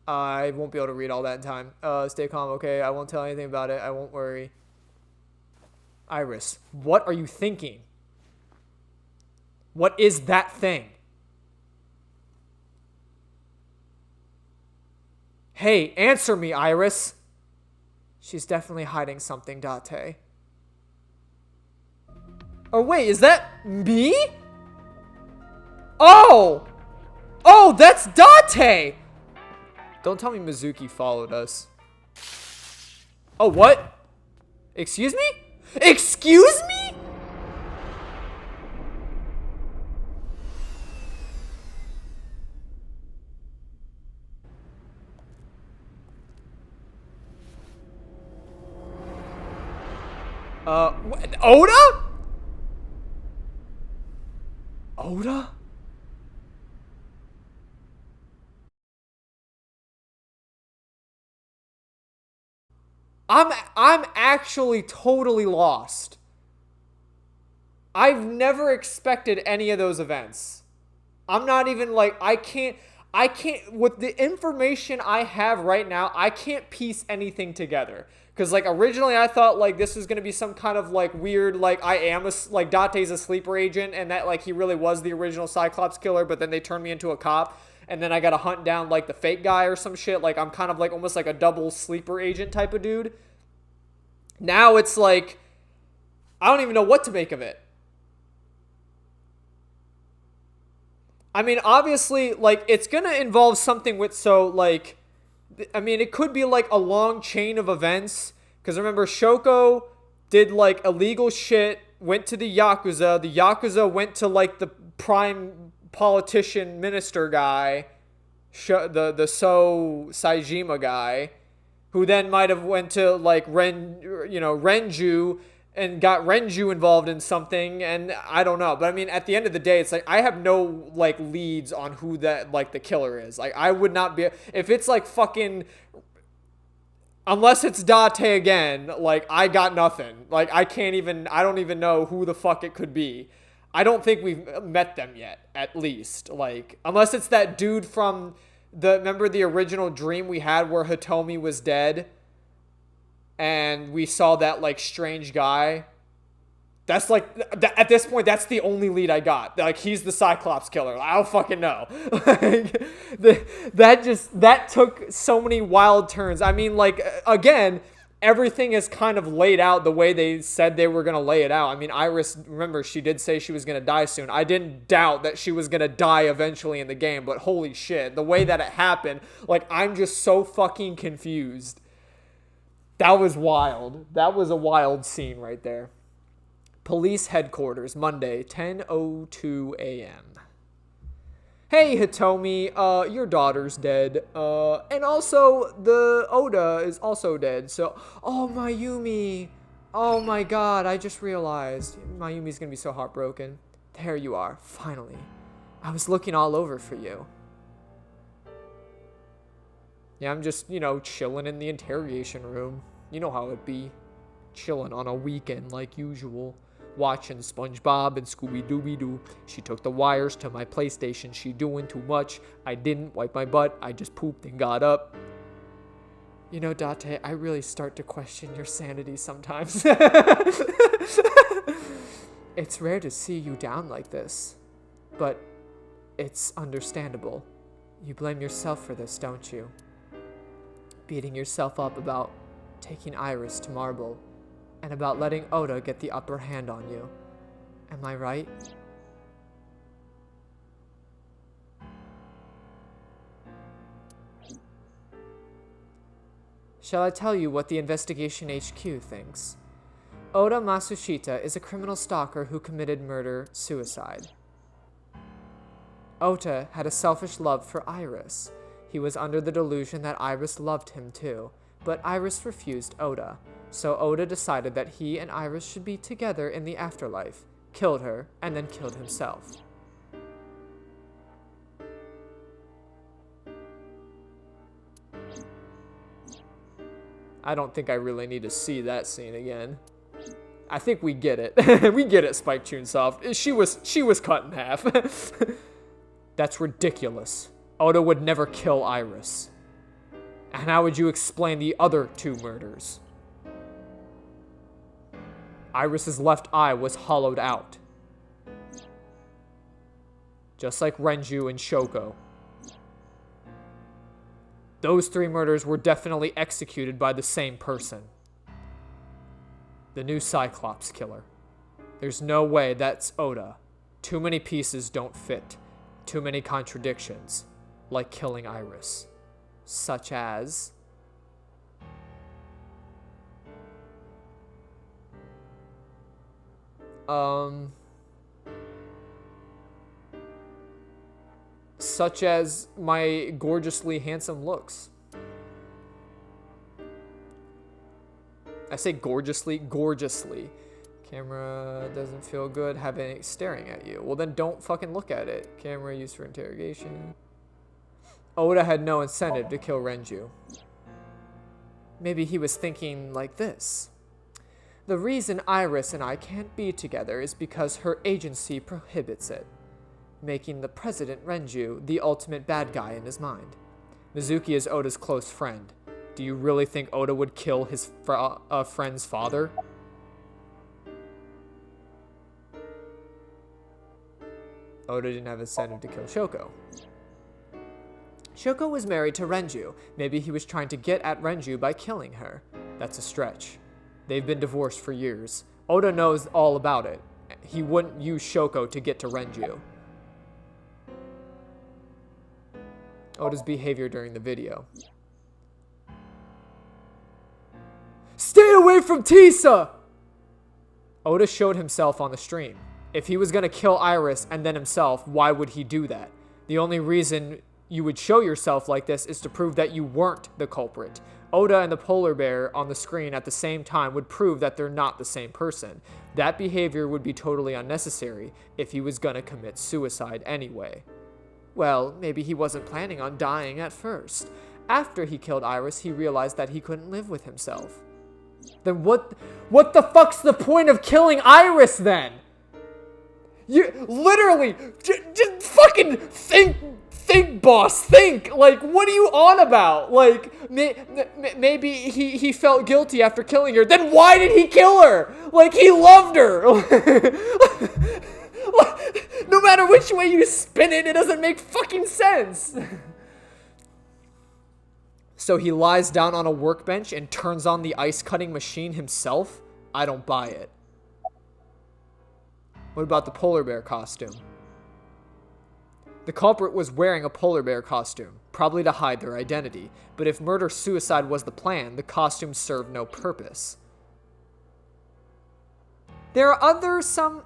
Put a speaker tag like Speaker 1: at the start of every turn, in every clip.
Speaker 1: I won't be able to read all that in time. Stay calm, okay? I won't tell anything about it. I won't worry. Iris, what are you thinking? What is that thing? Hey, answer me, Iris. She's definitely hiding something, Date. Oh, wait, is that me? Oh! Oh, that's Date! Don't tell me Mizuki followed us. Oh, what? Excuse me? Excuse me? Oda? Oda? I'm actually totally lost. I've never expected any of those events. I'm not even like I can't with the information I have right now, I can't piece anything together. Cause like originally I thought like this was gonna be some kind of like weird like like Date's a sleeper agent and that like he really was the original Cyclops killer, but then they turned me into a cop and then I gotta hunt down like the fake guy or some shit. Like I'm kind of like almost like a double sleeper agent type of dude. Now it's like I don't even know what to make of it. I mean, obviously, like, it's gonna involve something with, so, like, I mean, it could be, like, a long chain of events. Because remember, Shoko did, like, illegal shit, went to the Yakuza went to, like, the prime politician minister guy, the Saijima guy, who then might have went to, like, Renju, and got Renju involved in something, and I don't know. But I mean, at the end of the day, it's like I have no like leads on who that like the killer is. Like I would not be if it's like fucking unless it's Date again. Like I got nothing. Like I don't even know who the fuck it could be. I don't think we've met them yet. At least like unless it's that dude from remember the original dream we had where Hitomi was dead and we saw that like strange guy. That's like at this point, that's the only lead I got. Like he's the Cyclops killer. I don't fucking know. Like that took so many wild turns. I mean, like again, everything is kind of laid out the way they said they were gonna lay it out. I mean, Iris, remember she did say she was gonna die soon. I didn't doubt that she was gonna die eventually in the game, but holy shit, the way that it happened, like I'm just so fucking confused. That was wild. That was a wild scene right there. Police headquarters, Monday, 10:02 a.m. Hey, Hitomi, your daughter's dead. And also, the Oda is also dead. So, oh, Mayumi. Oh my god, I just realized. Mayumi's gonna be so heartbroken. There you are, finally. I was looking all over for you. Yeah, I'm just, chilling in the interrogation room. You know how it be. Chilling on a weekend like usual. Watching SpongeBob and Scooby-Dooby-Doo. She took the wires to my PlayStation. She doing too much. I didn't wipe my butt. I just pooped and got up. You know, Date, I really start to question your sanity sometimes. It's rare to see you down like this. But it's understandable. You blame yourself for this, don't you? Beating yourself up about taking Iris to Marble, and about letting Oda get the upper hand on you. Am I right? Shall I tell you what the Investigation HQ thinks? Oda Masushita is a criminal stalker who committed murder-suicide. Ota had a selfish love for Iris. He was under the delusion that Iris loved him too, but Iris refused Oda. So Oda decided that he and Iris should be together in the afterlife, killed her, and then killed himself. I don't think I really need to see that scene again. I think we get it. We get it, Spike Chunsoft. She was cut in half. That's ridiculous. Oda would never kill Iris. And how would you explain the other 2 murders? Iris's left eye was hollowed out. Just like Renju and Shoko. Those 3 murders were definitely executed by the same person. The new Cyclops killer. There's no way that's Oda. Too many pieces don't fit. Too many contradictions. Like killing Iris. Such as... Such as my gorgeously handsome looks. I say gorgeously. Camera doesn't feel good having it staring at you. Well, then don't fucking look at it. Camera used for interrogation. Oda had no incentive to kill Renju. Maybe he was thinking like this. The reason Iris and I can't be together is because her agency prohibits it, making the President Renju the ultimate bad guy in his mind. Mizuki is Oda's close friend. Do you really think Oda would kill his friend's father? Oda didn't have incentive to kill Shoko. Shoko was married to Renju. Maybe he was trying to get at Renju by killing her. That's a stretch. They've been divorced for years. Oda knows all about it. He wouldn't use Shoko to get to Renju. Oda's behavior during the video. Stay away from Tisa! Oda showed himself on the stream. If he was going to kill Iris and then himself, why would he do that? The only reason you would show yourself like this is to prove that you weren't the culprit. Oda and the polar bear on the screen at the same time would prove that they're not the same person. That behavior would be totally unnecessary if he was going to commit suicide anyway. Well, maybe he wasn't planning on dying at first. After he killed Iris, he realized that he couldn't live with himself. Then what the fuck's the point of killing Iris then? You literally just fucking think, boss, think. Like, what are you on about? Like, maybe he felt guilty after killing her. Then why did he kill her? Like, he loved her. No matter which way you spin it, it doesn't make fucking sense. So he lies down on a workbench and turns on the ice cutting machine himself? I don't buy it. What about the polar bear costume? The culprit was wearing a polar bear costume, probably to hide their identity. But if murder-suicide was the plan, the costume served no purpose. There are some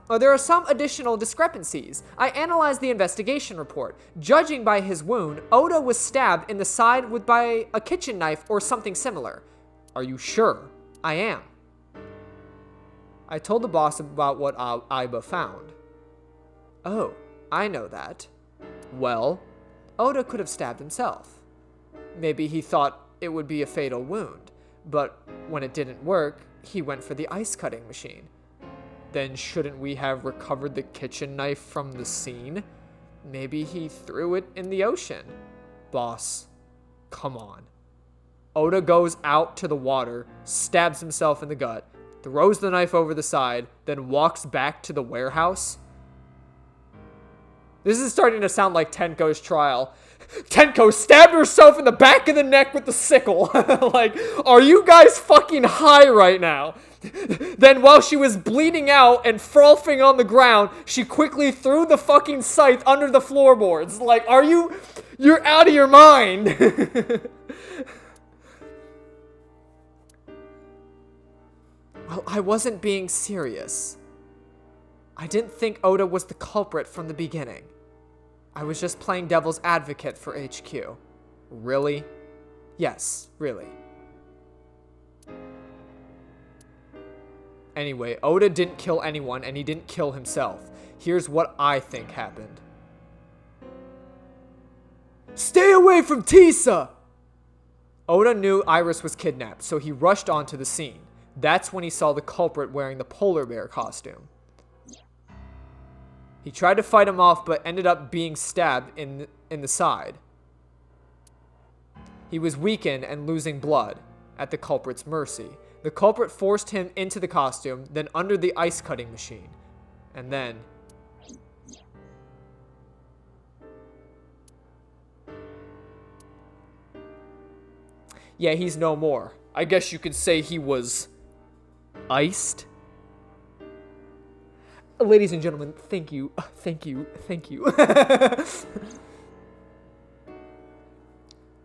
Speaker 1: additional discrepancies. I analyzed the investigation report. Judging by his wound, Oda was stabbed in the side by a kitchen knife or something similar. Are you sure? I am. I told the boss about what Aiba found. Oh, I know that. Well, Oda could have stabbed himself. Maybe he thought it would be a fatal wound, but when it didn't work, he went for the ice cutting machine. Then shouldn't we have recovered the kitchen knife from the scene? Maybe he threw it in the ocean. Boss, come on. Oda goes out to the water, stabs himself in the gut, throws the knife over the side, then walks back to the warehouse. This is starting to sound like Tenko's trial. Tenko stabbed herself in the back of the neck with the sickle. Like, are you guys fucking high right now? Then while she was bleeding out and frothing on the ground, she quickly threw the fucking scythe under the floorboards. Like, you're out of your mind. Well, I wasn't being serious. I didn't think Oda was the culprit from the beginning. I was just playing devil's advocate for HQ. Really? Yes, really. Anyway, Oda didn't kill anyone and he didn't kill himself. Here's what I think happened. Stay away from Tisa! Oda knew Iris was kidnapped, so he rushed onto the scene. That's when he saw the culprit wearing the polar bear costume. He tried to fight him off, but ended up being stabbed in the side. He was weakened and losing blood at the culprit's mercy. The culprit forced him into the costume, then under the ice cutting machine. And then... yeah, he's no more. I guess you could say he was iced. Ladies and gentlemen, thank you. Thank you. Thank you.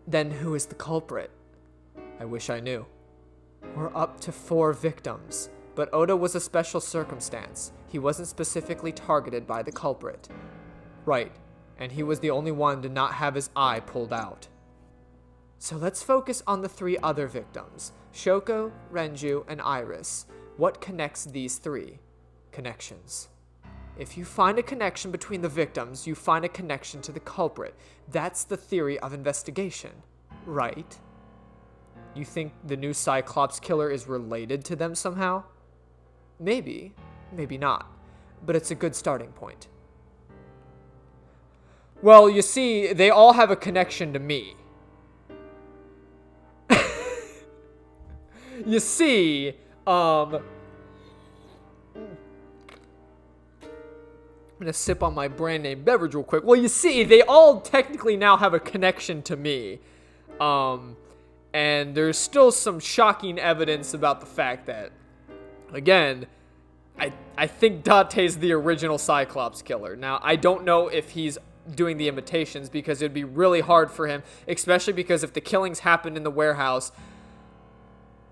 Speaker 1: Then who is the culprit? I wish I knew. We're up to 4 victims, but Oda was a special circumstance. He wasn't specifically targeted by the culprit. Right, and he was the only one to not have his eye pulled out. So let's focus on the 3 other victims, Shoko, Renju, and Iris. What connects these 3? Connections. If you find a connection between the victims, you find a connection to the culprit. That's the theory of investigation, right? You think the new Cyclops killer is related to them somehow? Maybe, maybe not, but it's a good starting point. Well, you see, they all have a connection to me. You see, I'm gonna sip on my brand name beverage real quick. Well, you see, they all technically now have a connection to me. And there's still some shocking evidence about the fact that, again, I think Date's the original Cyclops killer. Now, I don't know if he's doing the imitations because it'd be really hard for him, especially because if the killings happened in the warehouse,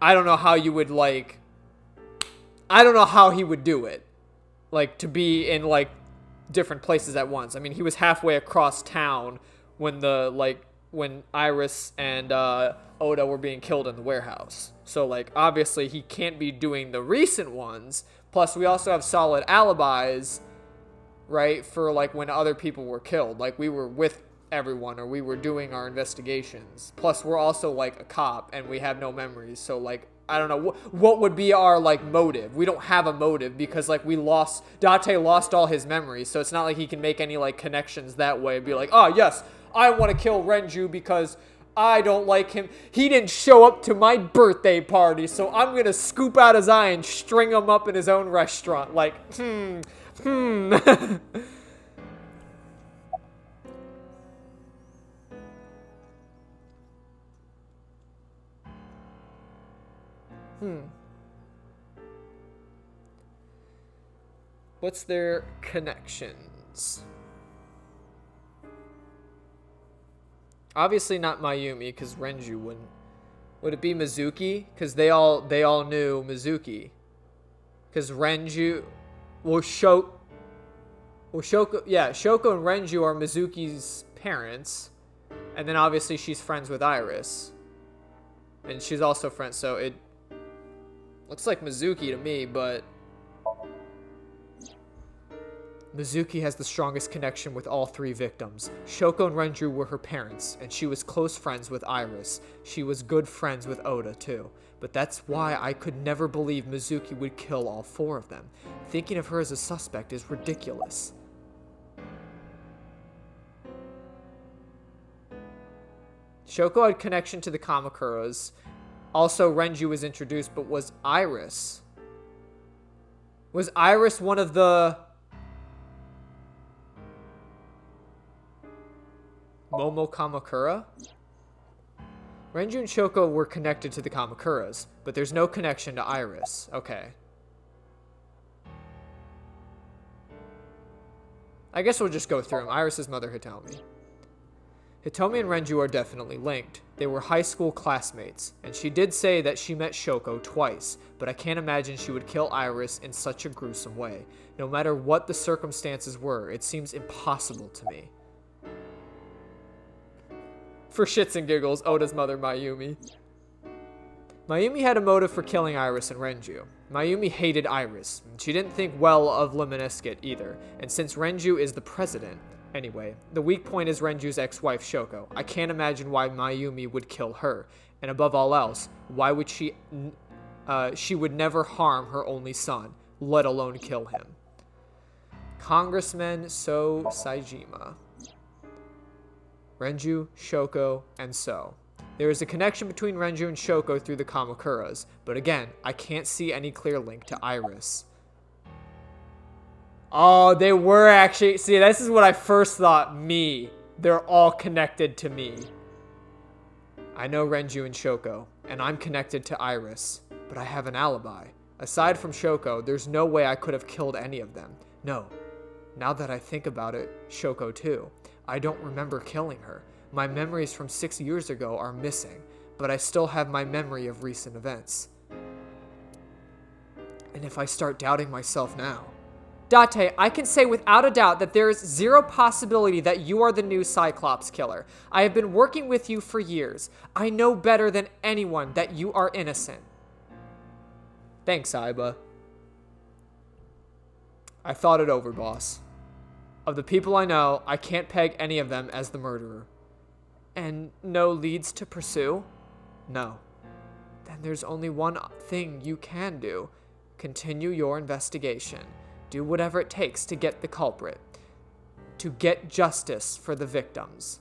Speaker 1: I don't know how you would, like, I don't know how he would do it. Like, to be in, like, different places at once. I mean, he was halfway across town when when Iris and Oda were being killed in the warehouse. So, like, obviously he can't be doing the recent ones. Plus, we also have solid alibis, right, for, like, when other people were killed. Like, we were with everyone, or we were doing our investigations. Plus, we're also, like, a cop, and we have no memories. So, like, I don't know, what would be our, like, motive? We don't have a motive because, like, Date lost all his memories. So it's not like he can make any, like, connections that way. Be like, oh, yes, I want to kill Renju because I don't like him. He didn't show up to my birthday party, so I'm going to scoop out his eye and string him up in his own restaurant. Like, What's their connections? Obviously not Mayumi, because Renju wouldn't. Would it be Mizuki? Because they all knew Mizuki. Because Renju, Shoko and Renju are Mizuki's parents, and then obviously she's friends with Iris, and she's also friends. So it looks like Mizuki to me, but Mizuki has the strongest connection with all 3 victims. Shoko and Renju were her parents, and she was close friends with Iris. She was good friends with Oda, too. But that's why I could never believe Mizuki would kill all 4 of them. Thinking of her as a suspect is ridiculous. Shoko had connection to the Kamakuras. Also, Renju was introduced, but was Iris? Was Iris one of the Momo Kamakura? Renju and Shoko were connected to the Kamakuras, but there's no connection to Iris. Okay. I guess we'll just go through them. Iris' mother, Hitomi. Hitomi and Renju are definitely linked. They were high school classmates, and she did say that she met Shoko twice, but I can't imagine she would kill Iris in such a gruesome way. No matter what the circumstances were, it seems impossible to me. For shits and giggles, Oda's mother, Mayumi. Mayumi had a motive for killing Iris and Renju. Mayumi hated Iris. She didn't think well of Lemniscate either, and since Renju is the president... Anyway, the weak point is Renju's ex-wife, Shoko. I can't imagine why Mayumi would kill her, and above all else, why would she would never harm her only son, let alone kill him. Congressman So Saejima. Renju, Shoko, and So. There is a connection between Renju and Shoko through the Kamakuras, but again, I can't see any clear link to Iris. Oh, they were actually... See, this is what I first thought. Me. They're all connected to me. I know Renju and Shoko, and I'm connected to Iris, but I have an alibi. Aside from Shoko, there's no way I could have killed any of them. No. Now that I think about it, Shoko too. I don't remember killing her. My memories from 6 years ago are missing, but I still have my memory of recent events. And if I start doubting myself now... Date, I can say without a doubt that there is zero possibility that you are the new Cyclops killer. I have been working with you for years. I know better than anyone that you are innocent. Thanks, Aiba. I thought it over, boss. Of the people I know, I can't peg any of them as the murderer. And no leads to pursue? No. Then there's only one thing you can do. Continue your investigation. Do whatever it takes to get the culprit. To get justice for the victims.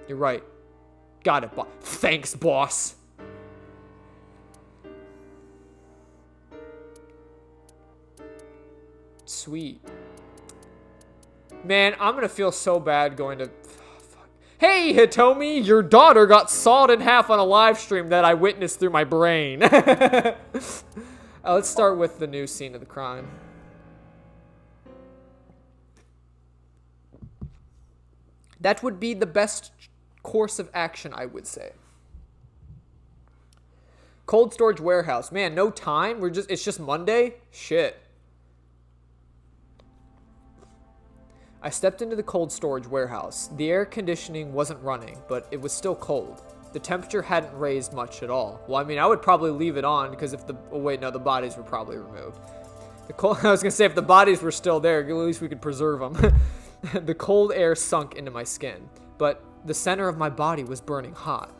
Speaker 1: You're right. Got it, boss. Thanks, boss. Sweet. Man, I'm gonna feel so bad going to... Hey, Hitomi, your daughter got sawed in half on a live stream that I witnessed through my brain. Let's start with the new scene of the crime. That would be the best course of action, I would say. Cold storage warehouse. Man, no time? It's just Monday? Shit. I stepped into the cold storage warehouse. The air conditioning wasn't running, but it was still cold. The temperature hadn't raised much at all. Well, I mean, I would probably leave it on because if the... Oh, wait, no, the bodies were probably removed. I was going to say, if the bodies were still there, at least we could preserve them. The cold air sunk into my skin, but the center of my body was burning hot.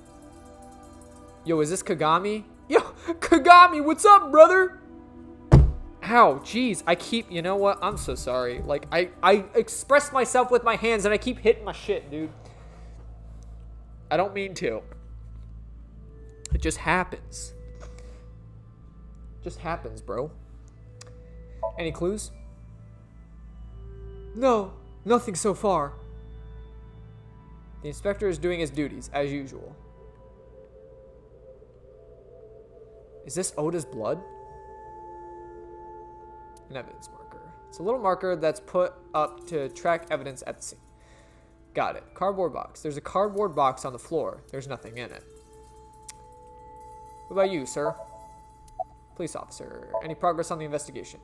Speaker 1: Yo, is this Kagami? Yo, Kagami, what's up, brother? Ow, jeez, you know what? I'm so sorry. Like, I express myself with my hands and I keep hitting my shit, dude. I don't mean to. It just happens. Just happens, bro. Any clues? No, nothing so far. The inspector is doing his duties, as usual. Is this Oda's blood? An evidence marker. It's a little marker that's put up to track evidence at the scene. Got it. Cardboard box. There's a cardboard box on the floor. There's nothing in it. What about you, sir? Police officer. Any progress on the investigation?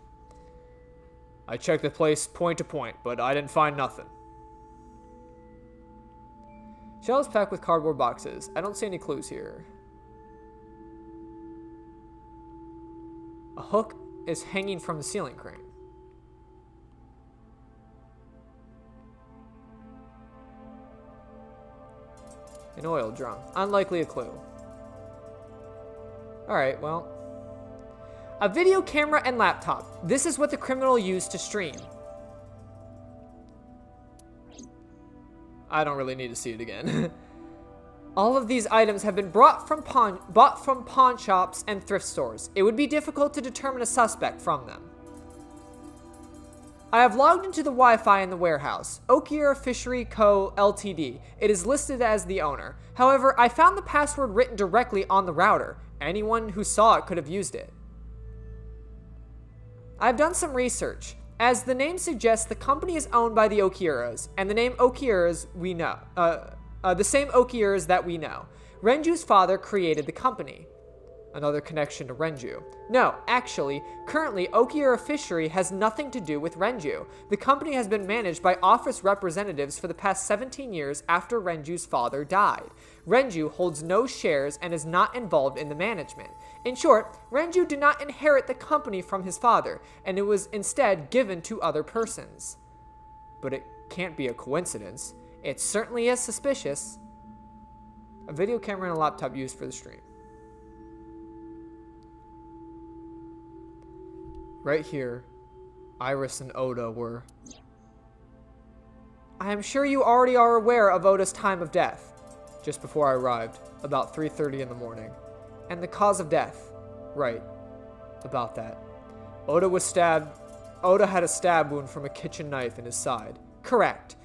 Speaker 1: I checked the place point to point, but I didn't find nothing. Shell is packed with cardboard boxes. I don't see any clues here. A hook is hanging from the ceiling crane. An oil drum. Unlikely a clue. Alright, well. A video camera and laptop. This is what the criminal used to stream. I don't really need to see it again. All of these items have been bought from pawn shops and thrift stores. It would be difficult to determine a suspect from them. I have logged into the Wi-Fi in the warehouse. Okiura Fishery Co. Ltd. It is listed as the owner. However, I found the password written directly on the router. Anyone who saw it could have used it. I've done some research. As the name suggests, the company is owned by the Okiuras, and the name Okiuras we know. The same Okiuras that we know. Renju's father created the company. Another connection to Renju. No, actually, currently Okiura Fishery has nothing to do with Renju. The company has been managed by office representatives for the past 17 years after Renju's father died. Renju holds no shares and is not involved in the management. In short, Renju did not inherit the company from his father, and it was instead given to other persons. But it can't be a coincidence. It certainly is suspicious. A video camera and a laptop used for the stream. Right here, Iris and Oda were... I am sure you already are aware of Oda's time of death. Just before I arrived, about 3:30 in the morning. And the cause of death. Right. About that. Oda had a stab wound from a kitchen knife in his side. Correct.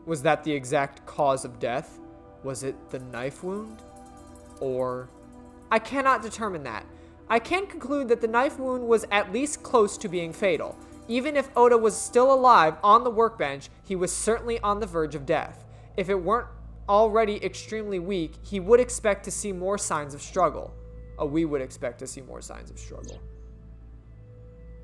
Speaker 1: Was that the exact cause of death? Was it the knife wound? Or... I cannot determine that. I can conclude that the knife wound was at least close to being fatal. Even if Oda was still alive on the workbench, he was certainly on the verge of death. If it weren't already extremely weak, he would expect to see more signs of struggle. We would expect to see more signs of struggle.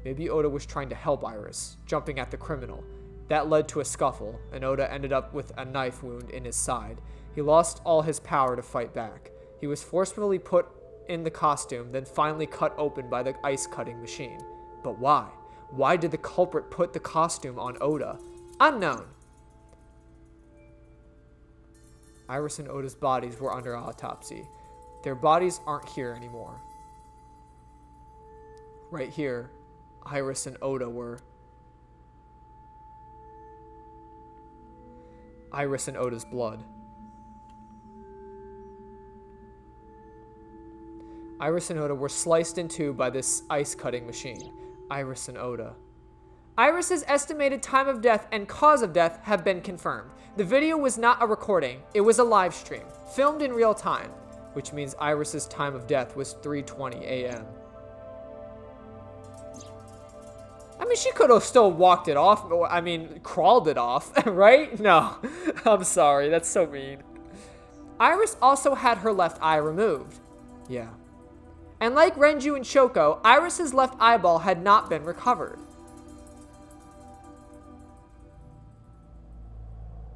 Speaker 1: Maybe Oda was trying to help Iris, jumping at the criminal. That led to a scuffle, and Oda ended up with a knife wound in his side. He lost all his power to fight back. He was forcefully put in the costume, then finally cut open by the ice-cutting machine. But why? Why did the culprit put the costume on Oda? Unknown. Iris and Oda's bodies were under autopsy. Their bodies aren't here anymore. Right here, Iris and Oda were. Iris and Oda's blood. Iris and Oda were sliced in two by this ice-cutting machine. Iris and Oda. Iris's estimated time of death and cause of death have been confirmed. The video was not a recording. It was a live stream, filmed in real time, which means Iris's time of death was 3:20 a.m. I mean, she could have still walked it off. I mean, crawled it off, right? No, I'm sorry. That's so mean. Iris also had her left eye removed. Yeah. And like Renju and Shoko, Iris's left eyeball had not been recovered.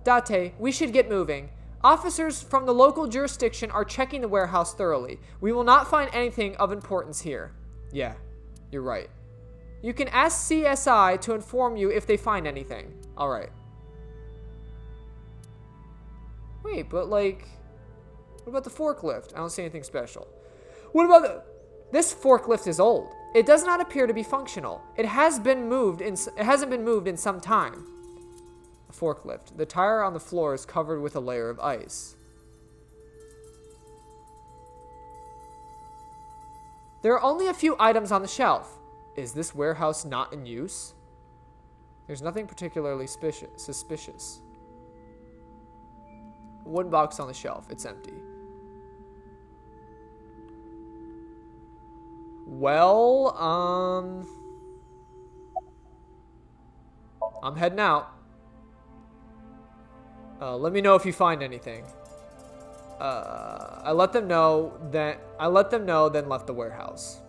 Speaker 1: Date, we should get moving. Officers from the local jurisdiction are checking the warehouse thoroughly. We will not find anything of importance here. Yeah, you're right. You can ask CSI to inform you if they find anything. Alright. Wait, but like... What about the forklift? I don't see anything special. What about the... This forklift is old. It does not appear to be functional. It hasn't been moved in some time. A forklift. The tire on the floor is covered with a layer of ice. There are only a few items on the shelf. Is this warehouse not in use? There's nothing particularly suspicious. Wooden box on the shelf. It's empty. Well, I'm heading out. Let me know if you find anything. I let them know, then left the warehouse.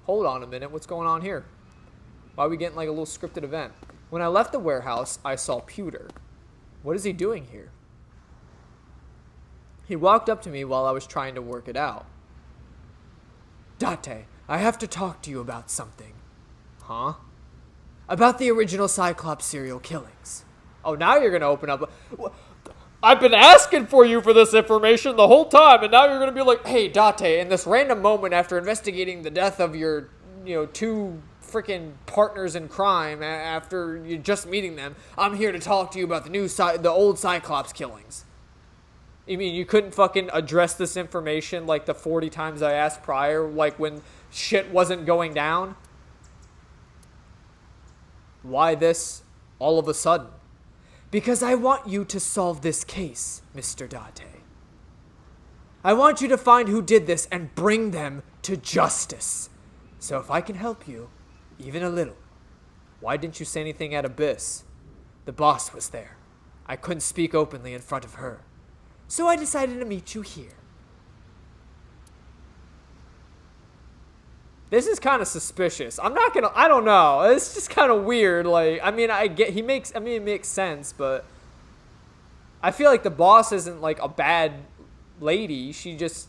Speaker 1: Hold on a minute, what's going on here? Why are we getting like a little scripted event? When I left the warehouse, I saw Pewter. What is he doing here? He walked up to me while I was trying to work it out. Date, I have to talk to you about something. Huh? About the original Cyclops serial killings. Oh, now you're going to open up. I've been asking for you for this information the whole time, and now you're going to be like, hey, Date, in this random moment after investigating the death of your, two freaking partners in crime after you just meeting them, I'm here to talk to you about the old Cyclops killings. You mean you couldn't fucking address this information like the 40 times I asked prior, like when shit wasn't going down? Why this all of a sudden? Because I want you to solve this case, Mr. Date. I want you to find who did this and bring them to justice. So if I can help you, even a little, why didn't you say anything at Abyss? The boss was there. I couldn't speak openly in front of her. So I decided to meet you here. This is kind of suspicious. I don't know. It's just kind of weird. Like, I mean, it makes sense, but I feel like the boss isn't like a bad lady. She just,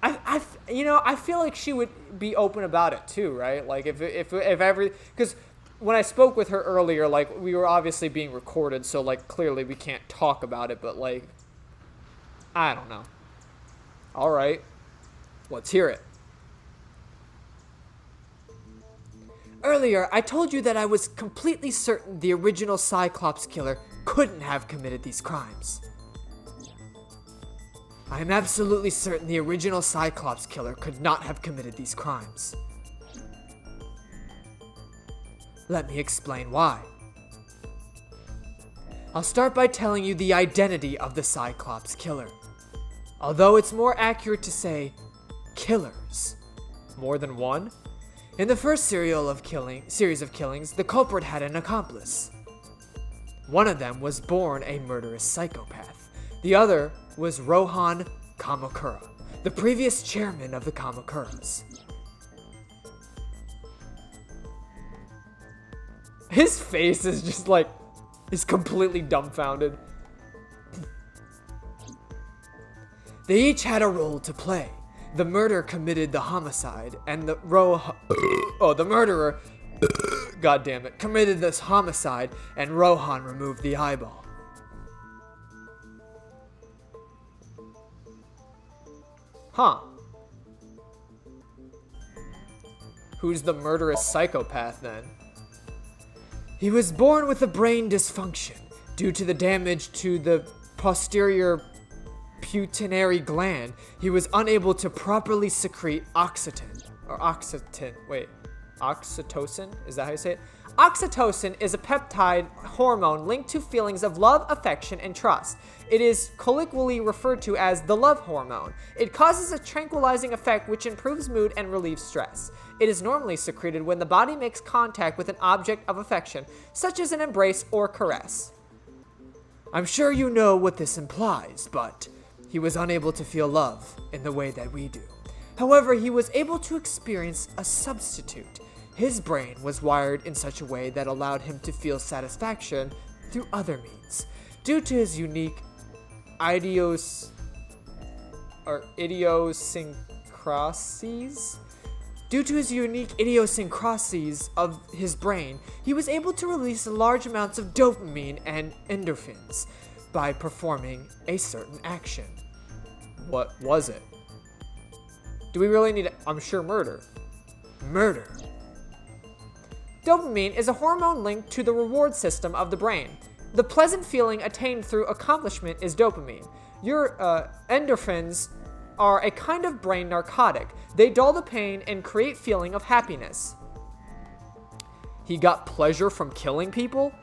Speaker 1: I feel like she would be open about it too, right? Like because when I spoke with her earlier, like we were obviously being recorded, so like clearly we can't talk about it, but like I don't know. All right. Let's hear it. Earlier, I told you that I was completely certain the original Cyclops killer couldn't have committed these crimes. I am absolutely certain the original Cyclops killer could not have committed these crimes. Let me explain why. I'll start by telling you the identity of the Cyclops killer. Although it's more accurate to say killers. More than one? In the first series of killings, the culprit had an accomplice. One of them was born a murderous psychopath. The other was Rohan Kamakura, the previous chairman of the Kamakuras. His face is just like, is completely dumbfounded. They each had a role to play. The murderer committed the homicide, and the murderer, god damn it, committed this homicide, and Rohan removed the eyeball. Huh. Who's the murderous psychopath then? He was born with a brain dysfunction due to the damage to the posterior pituitary gland. He was unable to properly secrete oxytocin. Is that how you say it? Oxytocin is a peptide hormone linked to feelings of love, affection, and trust. It is colloquially referred to as the love hormone. It causes a tranquilizing effect which improves mood and relieves stress. It is normally secreted when the body makes contact with an object of affection, such as an embrace or caress. I'm sure you know what this implies, but he was unable to feel love in the way that we do. However, he was able to experience a substitute. His brain was wired in such a way that allowed him to feel satisfaction through other means. Due to his unique idiosyncrasies of his brain, he was able to release large amounts of dopamine and endorphins by performing a certain action. What was it? Do we really need it? I'm sure murder. Murder. Dopamine is a hormone linked to the reward system of the brain. The pleasant feeling attained through accomplishment is dopamine. Your endorphins are a kind of brain narcotic. They dull the pain and create feeling of happiness. He got pleasure from killing people?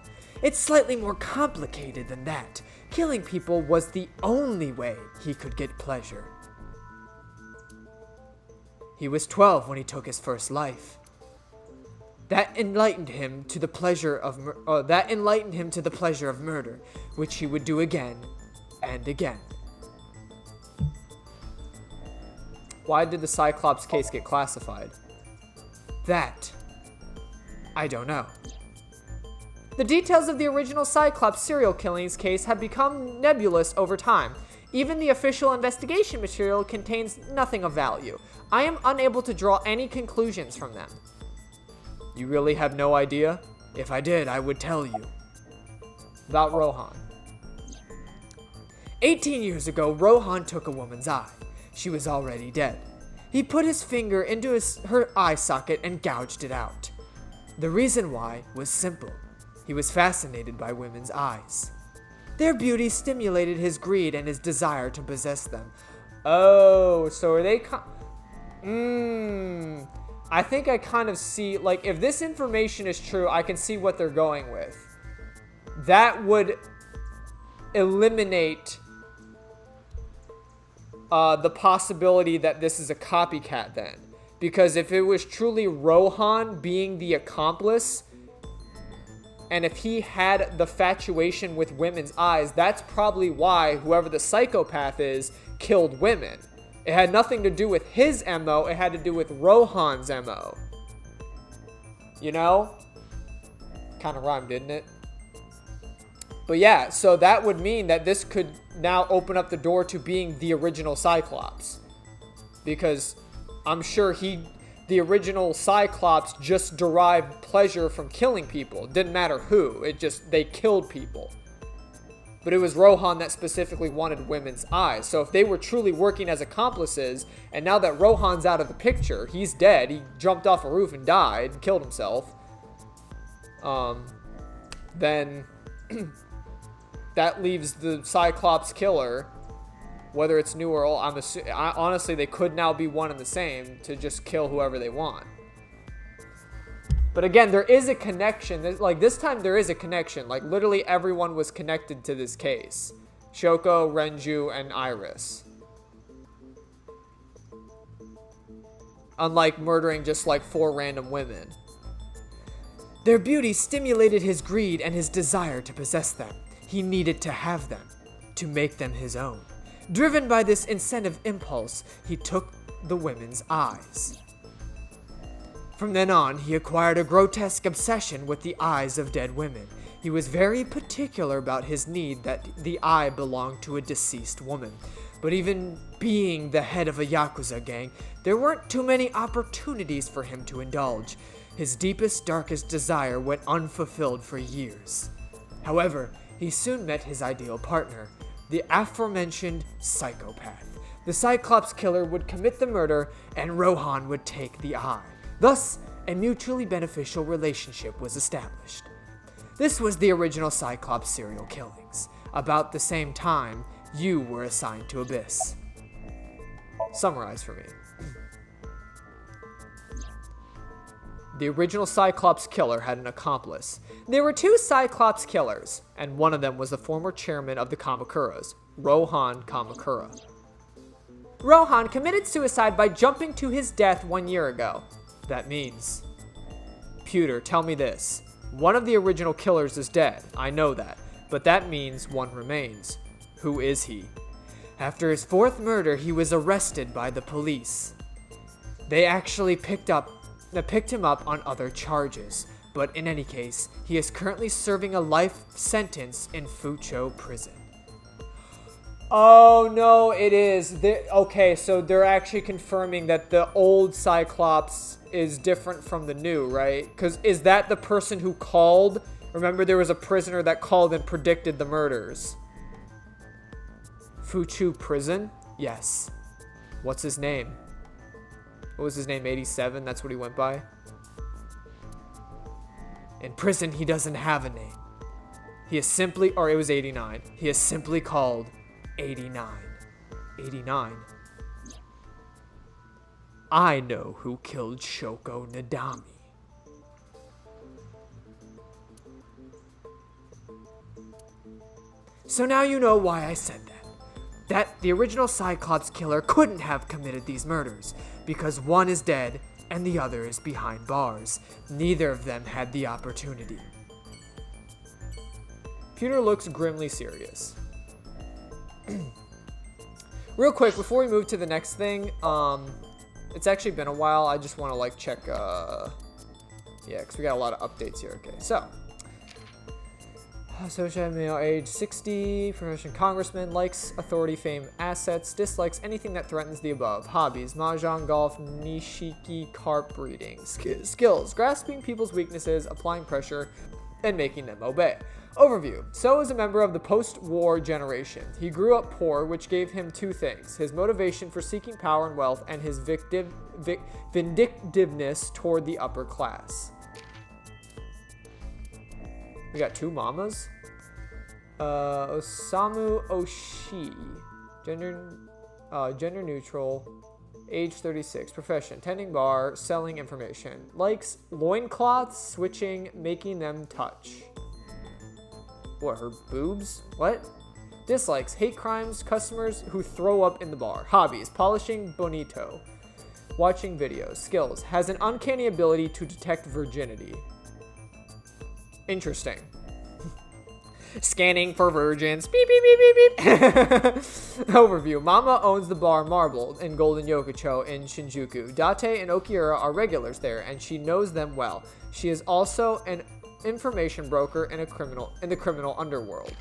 Speaker 1: It's slightly more complicated than that. Killing people was the only way he could get pleasure. He was 12 when he took his first life. That enlightened him to the pleasure of murder, which he would do again and again. Why did the Cyclops case get classified? That, I don't know. The details of the original Cyclops serial killings case have become nebulous over time. Even the official investigation material contains nothing of value. I am unable to draw any conclusions from them. You really have no idea? If I did, I would tell you. About Rohan. 18 years ago, Rohan took a woman's eye. She was already dead. He put his finger into her eye socket and gouged it out. The reason why was simple. He was fascinated by women's eyes. Their beauty stimulated his greed and his desire to possess them. Oh, so are they... I think I kind of see, like, if this information is true, I can see what they're going with. That would eliminate the possibility that this is a copycat then. Because if it was truly Rohan being the accomplice, and if he had the infatuation with women's eyes, that's probably why whoever the psychopath is killed women. It had nothing to do with his MO, it had to do with Rohan's MO. You know? Kind of rhymed, didn't it? But yeah, so that would mean that this could now open up the door to being the original Cyclops. Because I'm sure the original Cyclops just derived pleasure from killing people. It didn't matter who, they killed people. but it was Rohan that specifically wanted women's eyes. So if they were truly working as accomplices, and now that Rohan's out of the picture, he's dead, he jumped off a roof and died, killed himself, then that leaves the Cyclops killer, whether it's new or old, honestly, they could now be one and the same, to just kill whoever they want. But again, there is a connection. Like, this time there is a connection. Like, literally everyone was connected to this case. Shoko, Renju, and Iris. Unlike murdering just, like, 4 random women. Their beauty stimulated his greed and his desire to possess them. He needed to have them, to make them his own. Driven by this incentive impulse, he took the women's eyes. From then on, he acquired a grotesque obsession with the eyes of dead women. He was very particular about his need that the eye belonged to a deceased woman. But even being the head of a Yakuza gang, there weren't too many opportunities for him to indulge. His deepest, darkest desire went unfulfilled for years. However, he soon met his ideal partner, the aforementioned psychopath. The Cyclops killer would commit the murder, and Rohan would take the eye. Thus, a mutually beneficial relationship was established. This was the original Cyclops serial killings. About the same time, you were assigned to Abyss. Summarize for me. The original Cyclops killer had an accomplice. There were 2 Cyclops killers, and one of them was the former chairman of the Kamakuras, Rohan Kamakura. Rohan committed suicide by jumping to his death 1 year ago. That means... Pewter, tell me this. One of the original killers is dead, I know that, but that means one remains. Who is he? After his 4th murder, he was arrested by the police. They actually picked him up on other charges, but in any case, he is currently serving a life sentence in Fucho prison. Oh no, it is. Okay, so they're actually confirming that the old Cyclops is different from the new, right? Because is that the person who called? Remember, there was a prisoner that called and predicted the murders. Fuchu prison? Yes. What's his name? What was his name? 87? That's what he went by? In prison, he doesn't have a name. He is simply, or it was 89. He is simply called 89. 89. I know who killed Shoko Nadami. So now you know why I said that. That the original Cyclops killer couldn't have committed these murders, because one is dead and the other is behind bars. Neither of them had the opportunity. Peter looks grimly serious. Real quick, before we move to the next thing, it's actually been a while. I just want to like check, yeah, because we got a lot of updates here. Okay, so. Social male, age 60, profession congressman, likes authority, fame, assets, dislikes anything that threatens the above. Hobbies, mahjong, golf, nishiki, carp breeding. Skills, grasping people's weaknesses, applying pressure, and making them obey. Overview. So is a member of the post-war generation. He grew up poor, which gave him 2 things. His motivation for seeking power and wealth, and his vindictiveness toward the upper class. We got 2 mamas. Osamu Oshii. Gender neutral. Age 36. Profession. Tending bar. Selling information. Likes loincloths, switching, making them touch. What, her boobs? What? Dislikes. Hate crimes. Customers who throw up in the bar. Hobbies. Polishing bonito. Watching videos. Skills. Has an uncanny ability to detect virginity. Interesting. Scanning for virgins. Beep, beep, beep, beep, beep. Overview. Mama owns the bar Marble in Golden Yokocho in Shinjuku. Date and Okiura are regulars there, and she knows them well. She is also an information broker in the criminal underworld.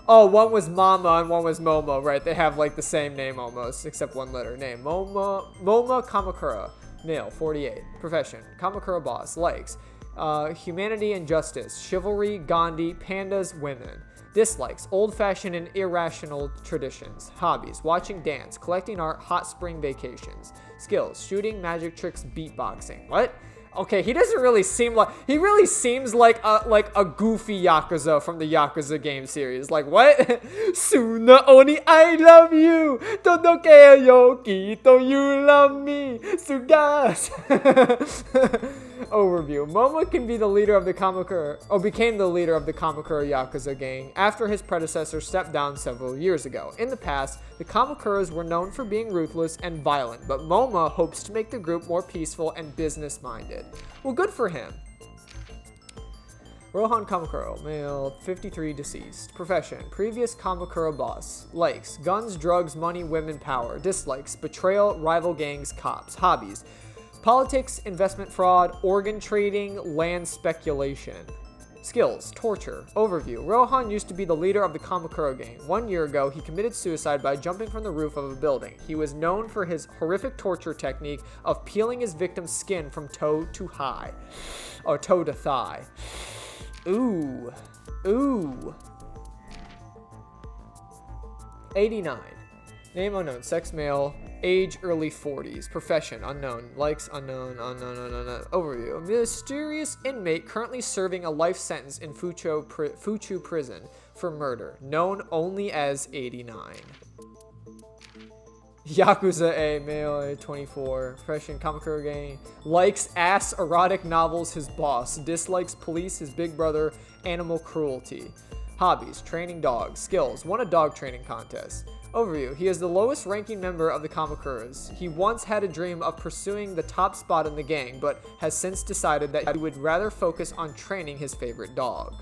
Speaker 1: Oh, one was Mama and one was Momo, right? They have like the same name almost, except 1 letter. Name. Moma Kamakura. Male, 48. Profession. Kamakura boss. Likes. Humanity and justice, chivalry, Gandhi, pandas, women. Dislikes, old-fashioned and irrational traditions. Hobbies, watching dance, collecting art, hot spring vacations. Skills, shooting, magic tricks, beatboxing. What? Okay, he doesn't really seem like... He really seems like a goofy Yakuza from the Yakuza game series. Like, what? Suna oni I love you. Todoke yo kito you love me. Sugas. Overview. Momo can be the leader of the Kamakura... Oh, became the leader of the Kamakura Yakuza gang after his predecessor stepped down several years ago. In the past, the Kamakuras were known for being ruthless and violent, but Momo hopes to make the group more peaceful and business-minded. Well, good for him. Rohan Kamakura, male, 53, deceased. Profession, previous Kamakura boss. Likes, guns, drugs, money, women, power. Dislikes, betrayal, rival gangs, cops. Hobbies, politics, investment fraud, organ trading, land speculation. Skills, torture. Overview, Rohan used to be the leader of the Kamakura gang. 1 year ago, he committed suicide by jumping from the roof of a building. He was known for his horrific torture technique of peeling his victim's skin from toe to thigh. Or toe to thigh. Ooh. Ooh. 89. Name unknown. Sex male. Age early 40s. Profession unknown. Likes unknown. Unknown. Overview. A mysterious inmate currently serving a life sentence in Fuchu prison for murder. Known only as 89. Yakuza A, male, 24. Profession, Kamakura gang. Likes ass erotic novels, his boss. Dislikes police, his big brother. Animal cruelty. Hobbies, training dogs. Skills, won a dog training contest. Overview, he is the lowest ranking member of the Kamakuras. He once had a dream of pursuing the top spot in the gang, but has since decided that he would rather focus on training his favorite dog.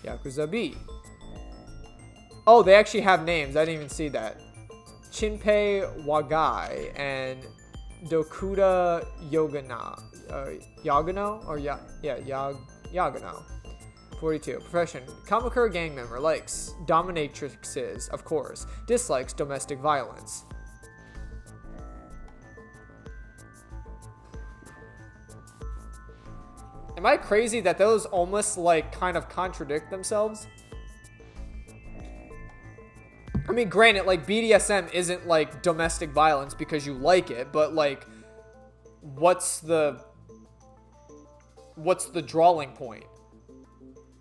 Speaker 1: Yakuza B. Oh, they actually have names. I didn't even see that. Shinpei Wagai and Dokuda Yagano? Or Yagano. 42. Profession, Kamakura gang member. Likes dominatrixes, of course. Dislikes domestic violence. Am I crazy that those almost like kind of contradict themselves? I mean, granted, like BDSM isn't like domestic violence because you like it, but like what's the drawing point?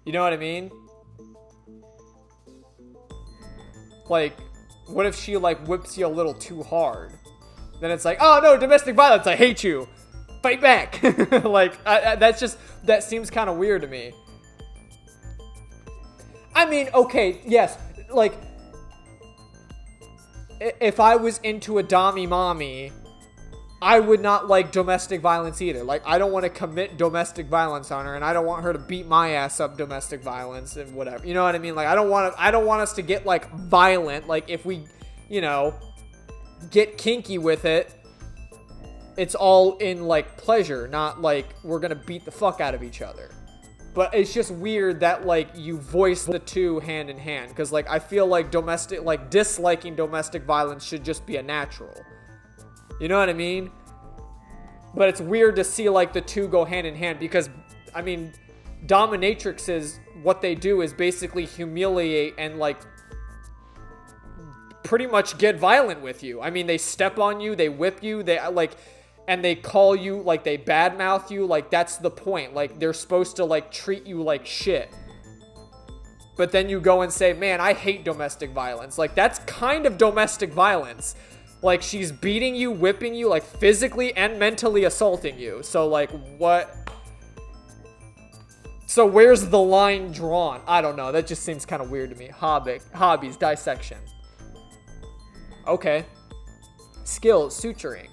Speaker 1: You know what I mean? Like, what if she, like, whips you a little too hard? Then it's like, oh, no, domestic violence, I hate you. Fight back. Like, that seems kind of weird to me. I mean, okay, yes, like, if I was into a Dami Mommy, I would not like domestic violence either. Like, I don't want to commit domestic violence on her, and I don't want her to beat my ass up domestic violence and whatever. You know what I mean? Like, I don't want us to get like violent. Like, if we, you know, get kinky with it, it's all in like pleasure, not like we're gonna beat the fuck out of each other. But it's just weird that like you voice the two hand in hand, because like I feel like disliking domestic violence should just be a natural. You know what I mean? But it's weird to see like the two go hand in hand, because I mean, dominatrixes, what they do is basically humiliate and like pretty much get violent with you. I mean, they step on you, they whip you, they like, and they call you, like they badmouth you. Like, that's the point. Like, they're supposed to like treat you like shit. But then you go and say, man, I hate domestic violence. Like, that's kind of domestic violence. Like, she's beating you, whipping you, like, physically and mentally assaulting you. So, like, what? So, where's the line drawn? I don't know. That just seems kind of weird to me. Hobbies, dissection. Okay. Skills, suturing.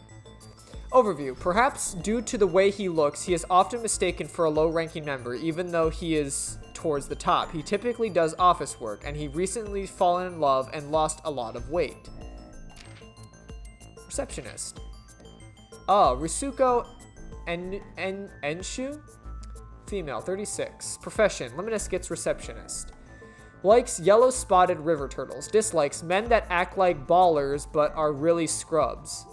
Speaker 1: Overview. Perhaps due to the way he looks, he is often mistaken for a low-ranking member, even though he is towards the top. He typically does office work, and he recently fallen in love and lost a lot of weight. Receptionist. Risuko Enshu? Female, 36. Profession, Limitus gets receptionist. Likes yellow-spotted river turtles. Dislikes men that act like ballers but are really scrubs.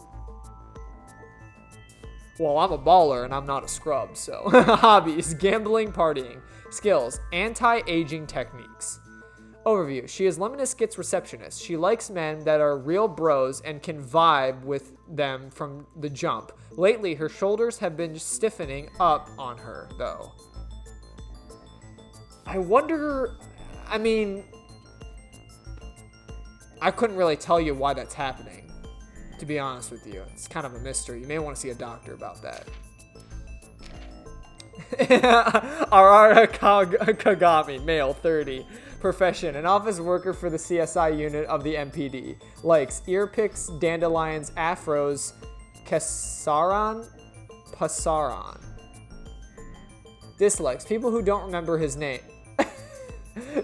Speaker 1: Well, I'm a baller and I'm not a scrub, so. Hobbies, gambling, partying. Skills, anti-aging techniques. Overview, she is Lemon Skit's receptionist. She likes men that are real bros and can vibe with them from the jump. Lately, her shoulders have been stiffening up on her, though. I wonder, I mean, I couldn't really tell you why that's happening, to be honest with you. It's kind of a mystery. You may want to see a doctor about that. Arara Kagami, male, 30. Profession, an office worker for the CSI unit of the MPD. Likes ear picks, dandelions, afros, pasaran. Dislikes, people who don't remember his name.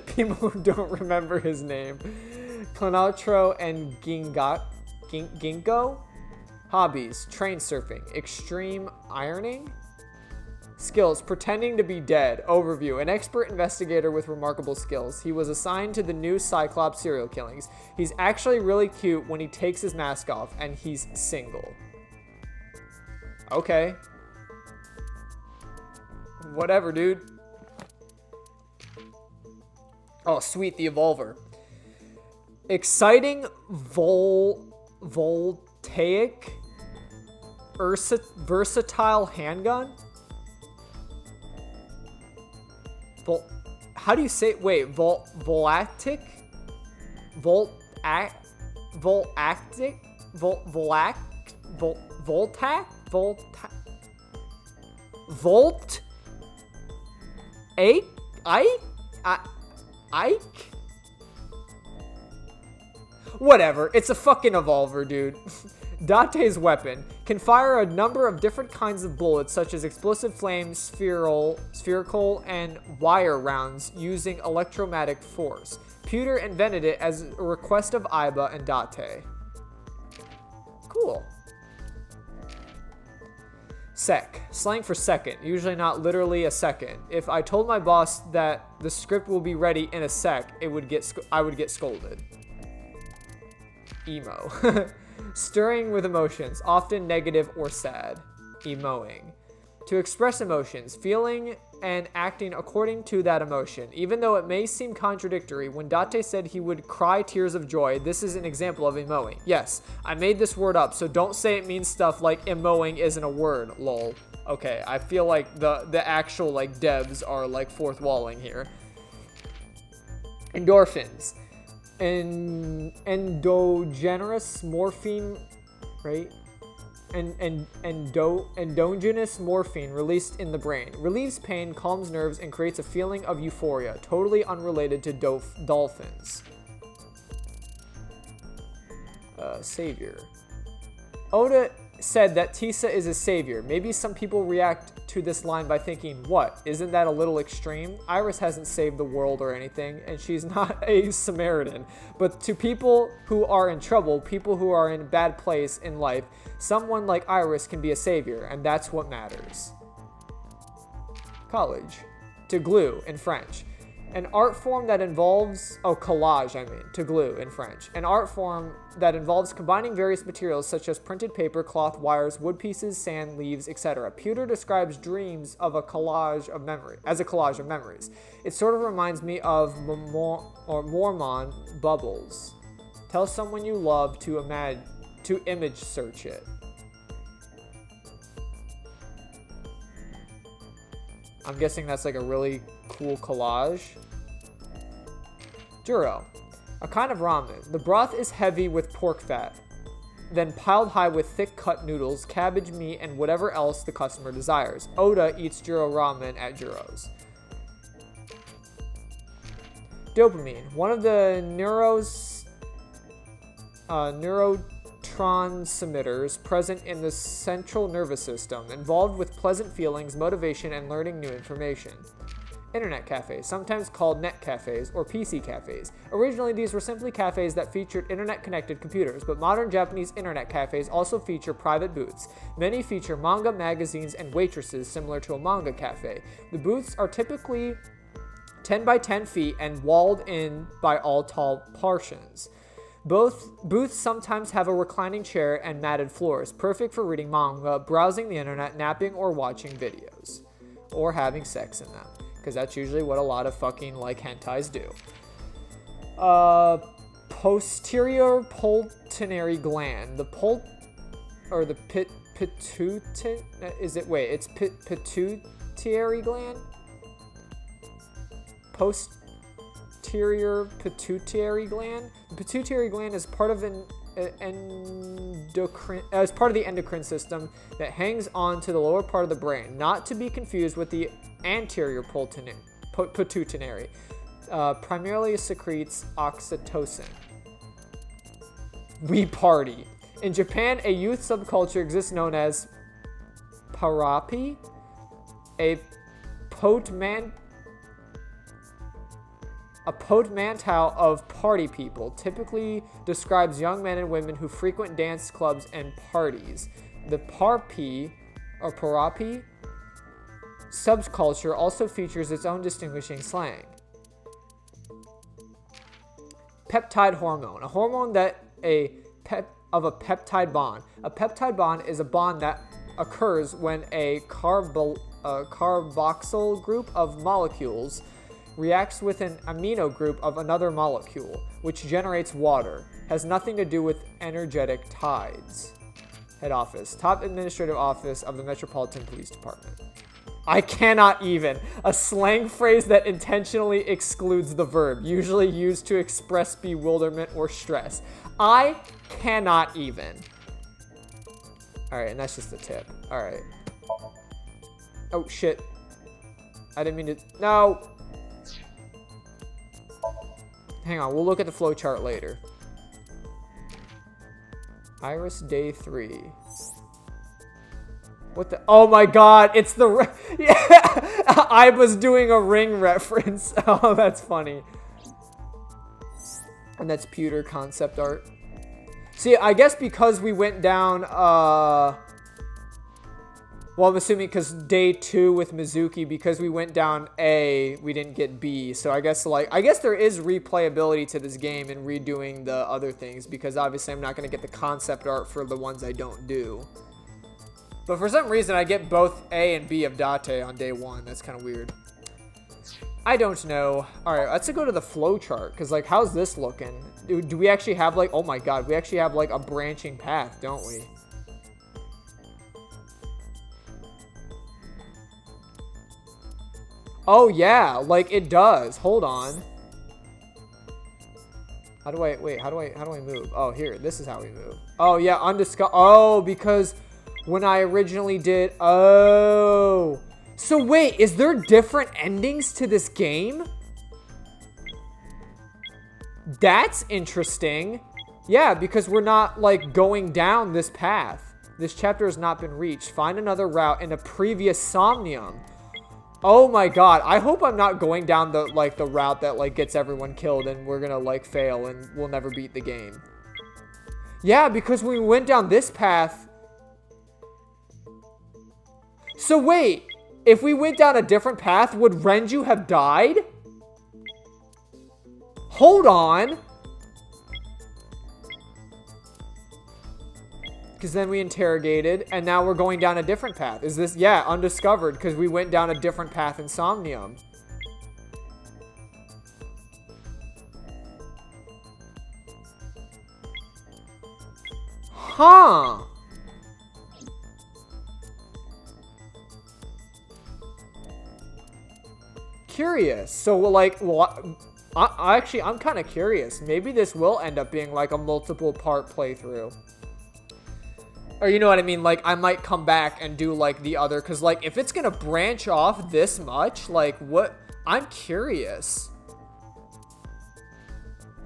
Speaker 1: People who don't remember his name. Clonatro and Ginkgo. Hobbies, train surfing, extreme ironing. Skills, pretending to be dead. Overview, an expert investigator with remarkable skills. He was assigned to the new Cyclops serial killings. He's actually really cute when he takes his mask off, and he's single. Okay. Whatever, dude. Oh, sweet, the Evolver. Exciting voltaic versatile handgun. How do you say? Wait, volactic, voltac, Ike. Whatever. It's a fucking Evolver, dude. Date's weapon can fire a number of different kinds of bullets, such as explosive flames, spherical, and wire rounds using electromagnetic force. Pewter invented it as a request of Iba and Date. Cool. Sec, slang for second, usually not literally a second. If I told my boss that the script will be ready in a sec, I would get scolded. Emo. Stirring with emotions, often negative or sad. Emoing. To express emotions, feeling and acting according to that emotion. Even though it may seem contradictory, when Date said he would cry tears of joy, this is an example of emoing. Yes, I made this word up, so don't say it means stuff like emoing isn't a word, lol. Okay, I feel like the actual like devs are like fourth walling here. Endorphins. Endogenous morphine, right? Endogenous morphine released in the brain. Relieves pain, calms nerves, and creates a feeling of euphoria. Totally unrelated to dolphins. Savior. Oda said that Tisa is a savior. Maybe some people react to this line by thinking, what, isn't that a little extreme? Iris hasn't saved the world or anything, and she's not a Samaritan. But to people who are in trouble, people who are in a bad place in life, someone like Iris can be a savior, and that's what matters. College. To glue in French. An art form that involves, collage, to glue in French. An art form that involves combining various materials such as printed paper, cloth, wires, wood pieces, sand, leaves, etc. Pewter describes dreams of a collage of memory, as a collage of memories. It sort of reminds me of Mormon bubbles. Tell someone you love to image search it. I'm guessing that's like a really cool collage. Juro. A kind of ramen. The broth is heavy with pork fat, then piled high with thick cut noodles, cabbage, meat, and whatever else the customer desires. Oda eats Juro ramen at Juro's. Dopamine. One of the neurotransmitters present in the central nervous system, involved with pleasant feelings, motivation, and learning new information. Internet cafes, sometimes called net cafes or PC cafes. Originally, these were simply cafes that featured internet-connected computers, but modern Japanese internet cafes also feature private booths. Many feature manga magazines and waitresses similar to a manga cafe. The booths are typically 10 by 10 feet and walled in by all tall partitions. Both booths sometimes have a reclining chair and matted floors, perfect for reading manga, browsing the internet, napping, or watching videos. Or having sex in them. Because that's usually what a lot of fucking, like, hentais do. Posterior pulmonary gland. The pituitary... Is it... Wait, it's pituitary gland? Posterior pituitary gland. The pituitary gland is part of the endocrine system that hangs on to the lower part of the brain, not to be confused with the anterior pituitary. Primarily secretes oxytocin. We party. In Japan, a youth subculture exists known as parapi, a portmanteau of party people, typically describes young men and women who frequent dance clubs and parties. The parapi subculture also features its own distinguishing slang. Peptide hormone, a hormone that of a peptide bond. A peptide bond is a bond that occurs when a carboxyl group of molecules reacts with an amino group of another molecule, which generates water. Has nothing to do with energetic tides. Head office. Top administrative office of the Metropolitan Police Department. I cannot even. A slang phrase that intentionally excludes the verb, usually used to express bewilderment or stress. I cannot even. Alright, and that's just the tip. Alright. Oh, shit. I didn't mean to... No! Hang on, we'll look at the flowchart later. Iris Day 3. What the... Oh my god, it's the... Yeah, I was doing a Ring reference. Oh, that's funny. And that's pewter concept art. See, I guess because we went down, well, I'm assuming because day 2 with Mizuki, because we went down A, we didn't get B. So I guess, like, there is replayability to this game and redoing the other things, because obviously I'm not going to get the concept art for the ones I don't do. But for some reason, I get both A and B of Date on day 1. That's kind of weird. I don't know. Alright, let's go to the flowchart, because, like, how's this looking? Do we actually have, like, oh my god, we actually have, like, a branching path, don't we? Oh, yeah, like, it does. Hold on. How do I move? Oh, here, this is how we move. Oh, yeah, undiscovered. Oh, because when I originally did, oh. So wait, is there different endings to this game? That's interesting. Yeah, because we're not, like, going down this path. This chapter has not been reached. Find another route in a previous Somnium. Oh my god, I hope I'm not going down the, like, the route that, like, gets everyone killed and we're gonna, like, fail and we'll never beat the game. Yeah, because when we went down this path... So wait, if we went down a different path, would Renju have died? Hold on. Because then we interrogated, and now we're going down a different path. Is this... Yeah, undiscovered, because we went down a different path in Somnium. Huh. Curious. So, like, well, I'm kind of curious. Maybe this will end up being, like, a multiple part playthrough. Or, you know what I mean? Like, I might come back and do, like, the other. Because, like, if it's going to branch off this much, like, what? I'm curious.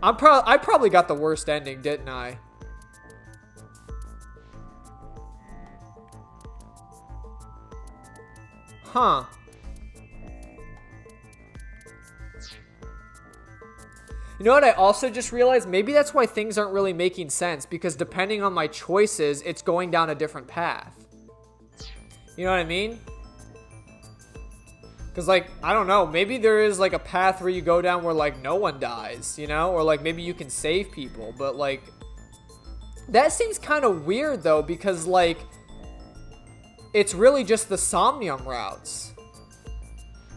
Speaker 1: I probably got the worst ending, didn't I? Huh. You know what I also just realized? Maybe that's why things aren't really making sense, because depending on my choices, it's going down a different path. You know what I mean? Because, like, I don't know, maybe there is, like, a path where you go down where, like, no one dies, you know? Or, like, maybe you can save people, but, like, that seems kind of weird, though, because, like, it's really just the Somnium routes.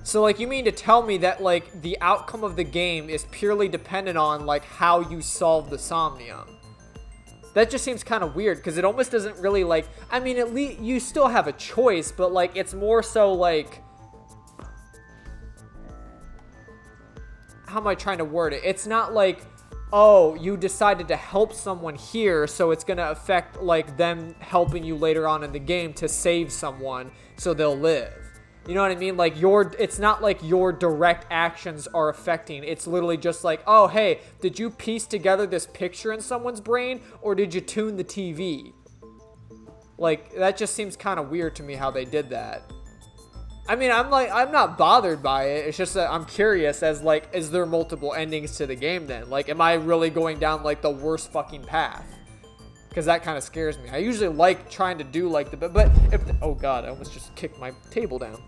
Speaker 1: So, like, you mean to tell me that, like, the outcome of the game is purely dependent on, like, how you solve the Somnium? That just seems kind of weird, because it almost doesn't really, like... I mean, at least you still have a choice, but, like, it's more so, like... How am I trying to word it? It's not like, oh, you decided to help someone here, so it's going to affect, like, them helping you later on in the game to save someone so they'll live. You know what I mean? Like, it's not like your direct actions are affecting. It's literally just like, oh, hey, did you piece together this picture in someone's brain, or did you tune the TV? Like, that just seems kind of weird to me how they did that. I mean, I'm not bothered by it. It's just that I'm curious as, like, is there multiple endings to the game then? Like, am I really going down, like, the worst fucking path? Because that kind of scares me. I usually like trying to do, like, but if... oh, God, I almost just kicked my table down.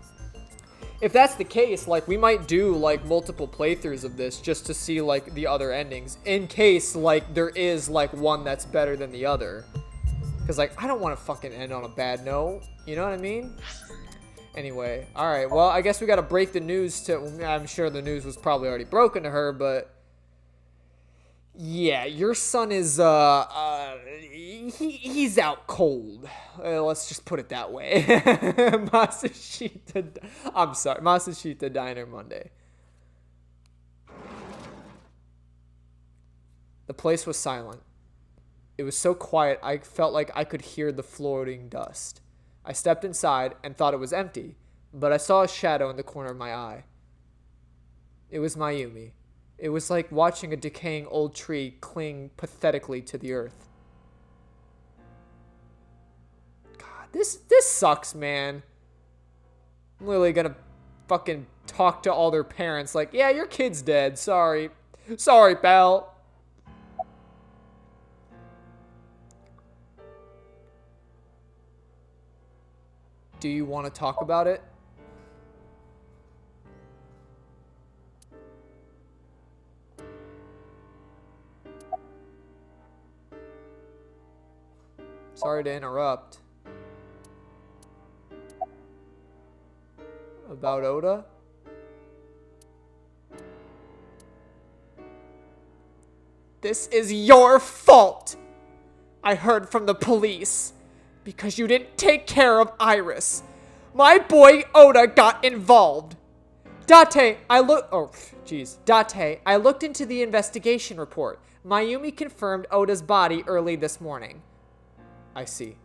Speaker 1: If that's the case, like, we might do, like, multiple playthroughs of this just to see, like, the other endings. In case, like, there is, like, one that's better than the other. Because, like, I don't want to fucking end on a bad note. You know what I mean? Anyway, alright, well, I guess we gotta break the news to... I'm sure the news was probably already broken to her, but... Yeah, your son is, he's out cold. Let's just put it that way. Masashita Diner Monday. The place was silent. It was so quiet, I felt like I could hear the floating dust. I stepped inside and thought it was empty, but I saw a shadow in the corner of my eye. It was Mayumi. It was like watching a decaying old tree cling pathetically to the earth. God, this sucks, man. I'm literally gonna fucking talk to all their parents like, yeah, your kid's dead. Sorry. Sorry, pal. Do you want to talk about it? Sorry to interrupt. About Oda? This is your fault! I heard from the police. Because you didn't take care of Iris. My boy Oda got involved. Date, I looked into the investigation report. Mayumi confirmed Oda's body early this morning. I see.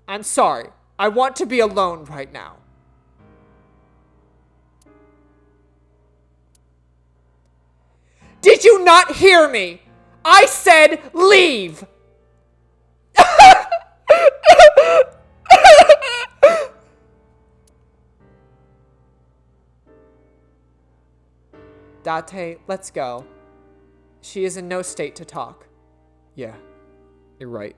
Speaker 1: I'm sorry. I want to be alone right now. Did you not hear me? I said leave! Date, let's go. She is in no state to talk. Yeah, you're right.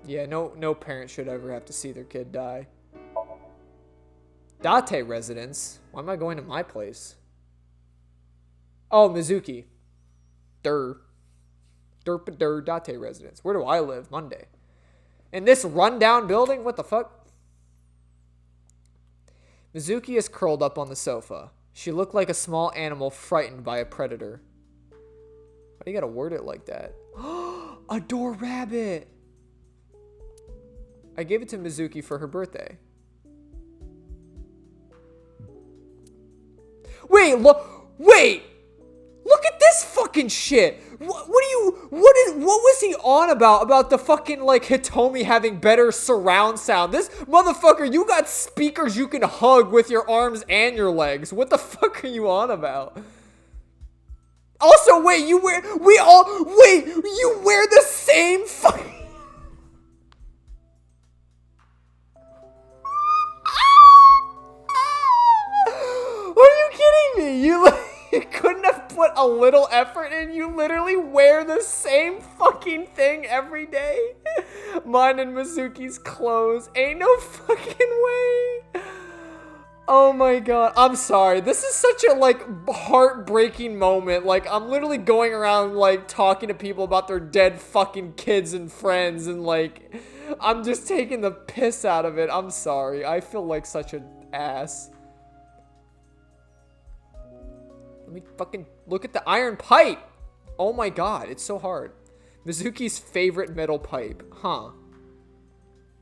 Speaker 1: Yeah, no parent should ever have to see their kid die. Date residence? Why am I going to my place? Oh, Mizuki. Date residence. Where do I live? Monday. In this rundown building? What the fuck? Mizuki is curled up on the sofa. She looked like a small animal frightened by a predator. Why do you gotta word it like that? Adore rabbit! I gave it to Mizuki for her birthday. Wait! Look at this fucking shit! What was he on about? About the fucking, like, Hitomi having better surround sound. This motherfucker, you got speakers you can hug with your arms and your legs. What the fuck are you on about? Also, wait, you wear the same fucking... Are you kidding me? You couldn't have put a little effort in, you literally wear the same fucking thing every day. Mine and Mizuki's clothes. Ain't no fucking way. Oh my god. I'm sorry. This is such a, like, heartbreaking moment. Like, I'm literally going around, like, talking to people about their dead fucking kids and friends, and, like, I'm just taking the piss out of it. I'm sorry. I feel like such an ass. Let me fucking look at the iron pipe. Oh my god, it's so hard. Mizuki's favorite metal pipe. Huh.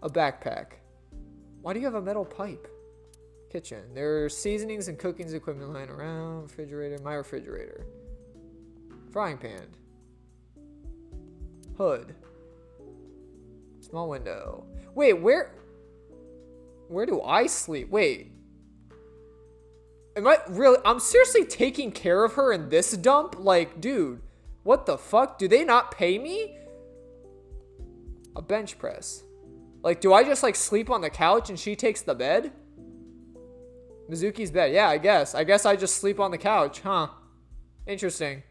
Speaker 1: A backpack. Why do you have a metal pipe? Kitchen. There are seasonings and cookings equipment lying around. Refrigerator. My refrigerator. Frying pan. Hood. Small window. Wait, where do I sleep? Wait. Am I really? I'm seriously taking care of her in this dump? Like, dude, what the fuck? Do they not pay me? A bench press. Like, do I just, like, sleep on the couch and she takes the bed? Mizuki's bed. Yeah, I guess. I guess I just sleep on the couch, huh? Interesting.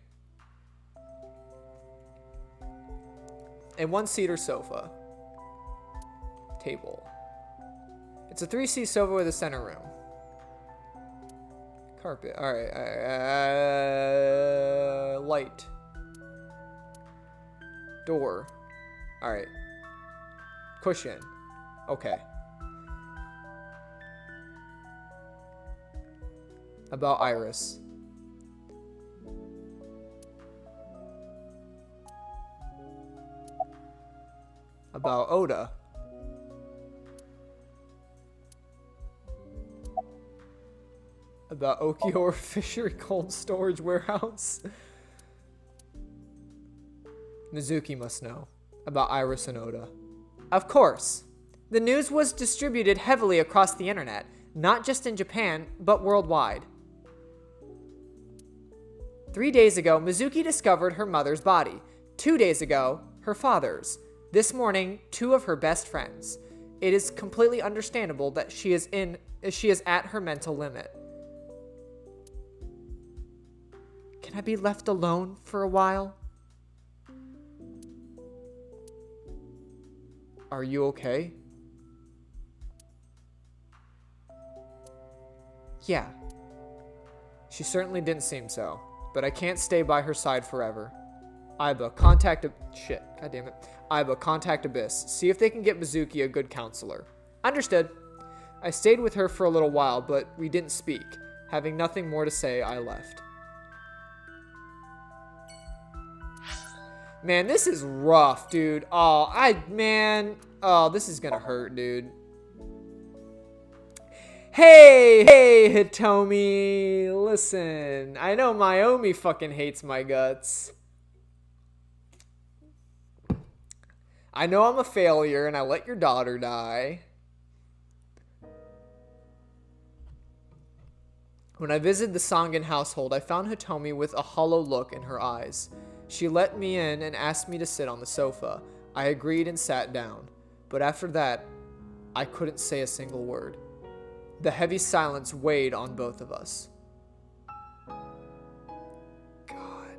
Speaker 1: A one-seater sofa. Table. It's a 3-seat sofa with a center room. Carpet. Alright. Light. Door. Alright. Cushion. Okay. About Iris. About Oda. About Okior Fishery Cold Storage Warehouse. Mizuki must know. About Iris and Oda. Of course. The news was distributed heavily across the internet, not just in Japan, but worldwide. 3 days ago, Mizuki discovered her mother's body. 2 days ago, her father's. This morning, 2 of her best friends. It is completely understandable that she is at her mental limit. Can I be left alone for a while? Are you okay? Yeah. She certainly didn't seem so, but I can't stay by her side forever. Aiba, contact shit, god damn it. Aiba, contact Abyss. See if they can get Mizuki a good counselor. Understood. I stayed with her for a little while, but we didn't speak. Having nothing more to say, I left. Man, this is rough, dude. Oh, this is gonna hurt, dude. Hey, Hitomi. Listen, I know Mayumi fucking hates my guts. I know I'm a failure and I let your daughter die. When I visited the Sangen household, I found Hitomi with a hollow look in her eyes. She let me in and asked me to sit on the sofa. I agreed and sat down. But after that, I couldn't say a single word. The heavy silence weighed on both of us. God.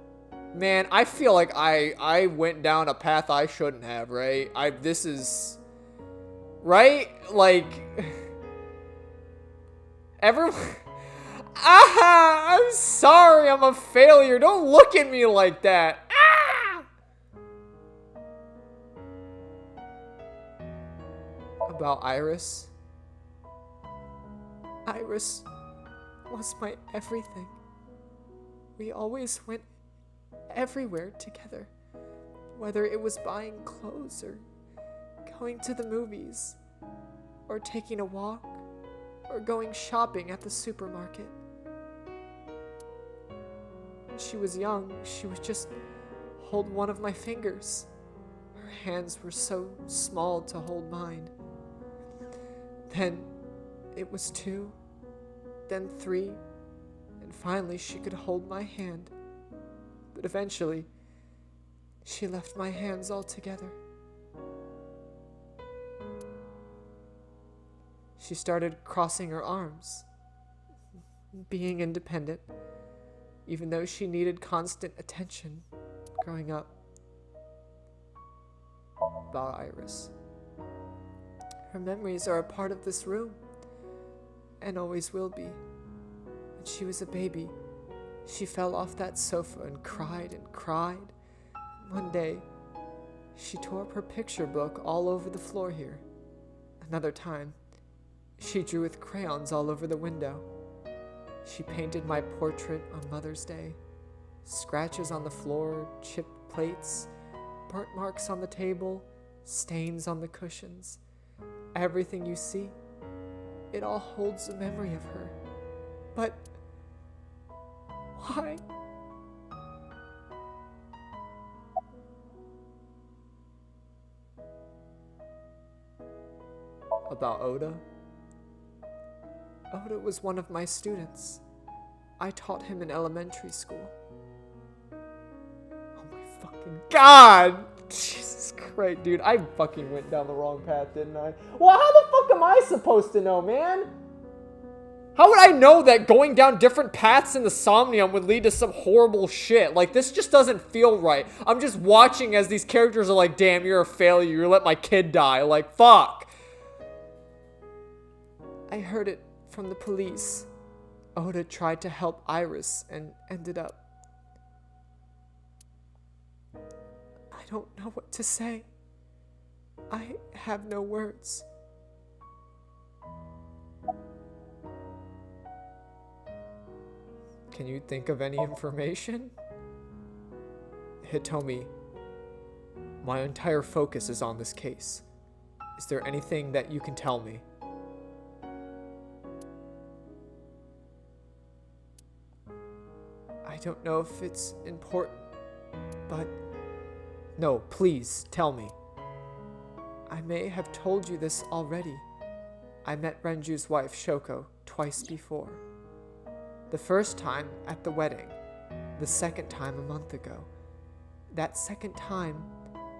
Speaker 1: Man, I feel like I went down a path I shouldn't have, right? This is... Right? Like... Everyone... I'm sorry, I'm a failure. Don't look at me like that. About Iris. Iris was my everything. We always went everywhere together. Whether it was buying clothes or going to the movies or taking a walk or going shopping at the supermarket. When she was young, she would just hold one of my fingers. Her hands were so small to hold mine. Then it was 2, then 3, and finally she could hold my hand. But eventually, she left my hands altogether. She started crossing her arms, being independent. even though she needed constant attention growing up. About Iris. Her memories are a part of this room, and always will be. When she was a baby, she fell off that sofa and cried and cried. One day, she tore up her picture book all over the floor here. Another time, she drew with crayons all over the window. She painted my portrait on Mother's Day. Scratches on the floor, chipped plates, burnt marks on the table, stains on the cushions. Everything you see, it all holds a memory of her. But why? About Oda? Oda was one of my students. I taught him in elementary school. Oh my fucking god! Jesus Christ, dude. I fucking went down the wrong path, didn't I? Well, how the fuck am I supposed to know, man? How would I know that going down different paths in the Somnium would lead to some horrible shit? Like, this just doesn't feel right. I'm just watching as these characters are like, damn, you're a failure. You let my kid die. Like, fuck. I heard it from the police. Oda tried to help Iris and ended up... I don't know what to say. I have no words. Can you think of any information? Hitomi, my entire focus is on this case. Is there anything that you can tell me? I don't know if it's important, but... No, please, tell me. I may have told you this already. I met Renju's wife, Shoko, twice before. The first time at the wedding, the second time a month ago. That second time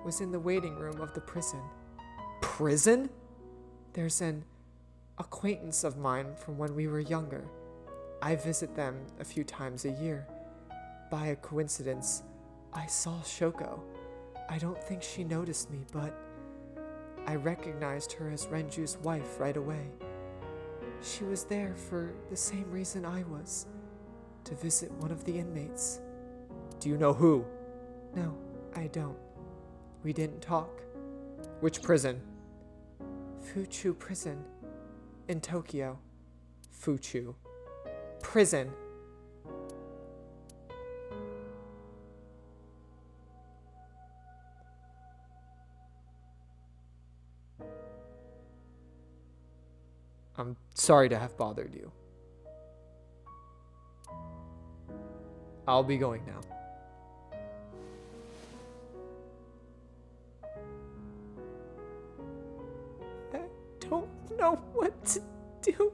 Speaker 1: was in the waiting room of the prison. Prison? There's an acquaintance of mine from when we were younger. I visit them a few times a year. By a coincidence, I saw Shoko. I don't think she noticed me, but I recognized her as Renju's wife right away. She was there for the same reason I was, to visit one of the inmates. Do you know who? No, I don't. We didn't talk. Which prison? Fuchu Prison, in Tokyo. Fuchu. Prison. I'm sorry to have bothered you. I'll be going now. I don't know what to do.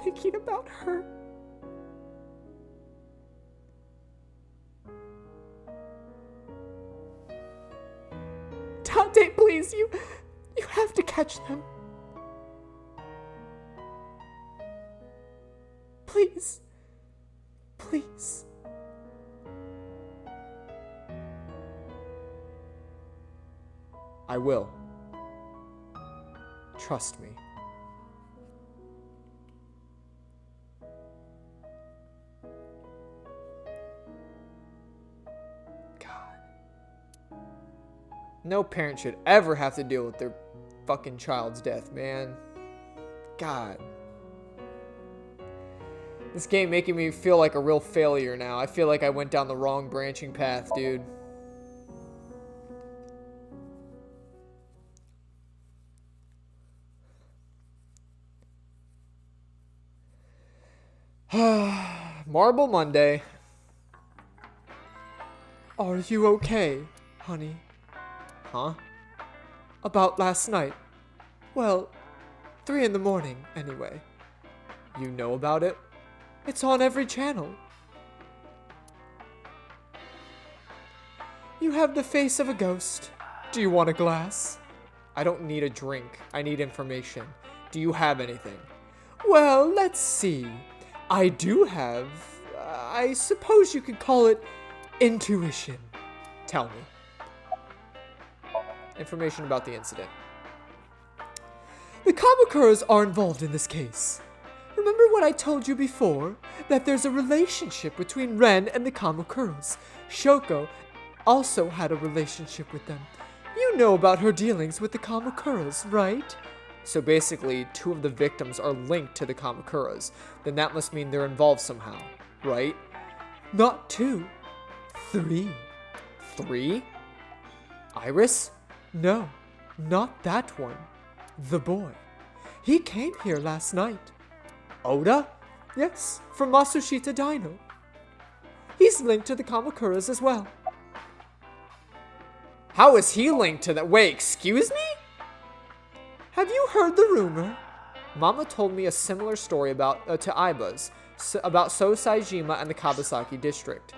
Speaker 1: Thinking about her. Dante, please, you have to catch them. Please. Please. I will. Trust me. God. No parent should ever have to deal with their fucking child's death, man. God. This game making me feel like a real failure now. I feel like I went down the wrong branching path, dude. Marble Monday. Are you okay, honey? Huh? About last night. Well, 3 in the morning, anyway. You know about it? It's on every channel. You have the face of a ghost. Do you want a glass? I don't need a drink. I need information. Do you have anything? Well, let's see. I do have, I suppose you could call it intuition. Tell me. Information about the incident. The Kamakuras are involved in this case. Remember what I told you before? That there's a relationship between Ren and the Kamakuras. Shoko also had a relationship with them. You know about her dealings with the Kamakuras, right? So basically, 2 of the victims are linked to the Kamakuras. Then that must mean they're involved somehow, right? Not 2. 3. 3? Iris? No, not that one. The boy. He came here last night. Oda? Yes, from Masushita Dino. He's linked to the Kamakuras as well. How is he linked to that? Wait, excuse me? Have you heard the rumor? Mama told me a similar story about to Aiba's, about So Saejima and the Kabasaki district.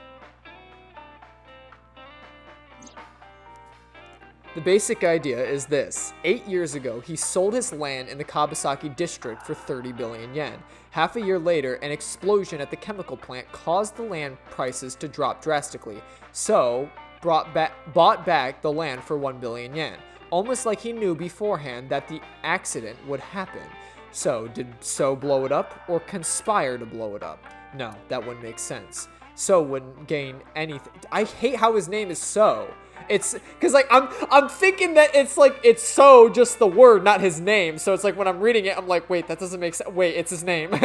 Speaker 1: The basic idea is this. 8 years ago, he sold his land in the Kabasaki district for 30 billion yen. Half a year later, an explosion at the chemical plant caused the land prices to drop drastically. So, bought back the land for 1 billion yen. Almost like he knew beforehand that the accident would happen. So, did So blow it up or conspire to blow it up? No, that wouldn't make sense. So wouldn't gain anything. I hate how his name is So. It's because like I'm thinking that it's So just the word, not his name. So it's like when I'm reading it, I'm like, wait, that doesn't make sense. Wait, it's his name.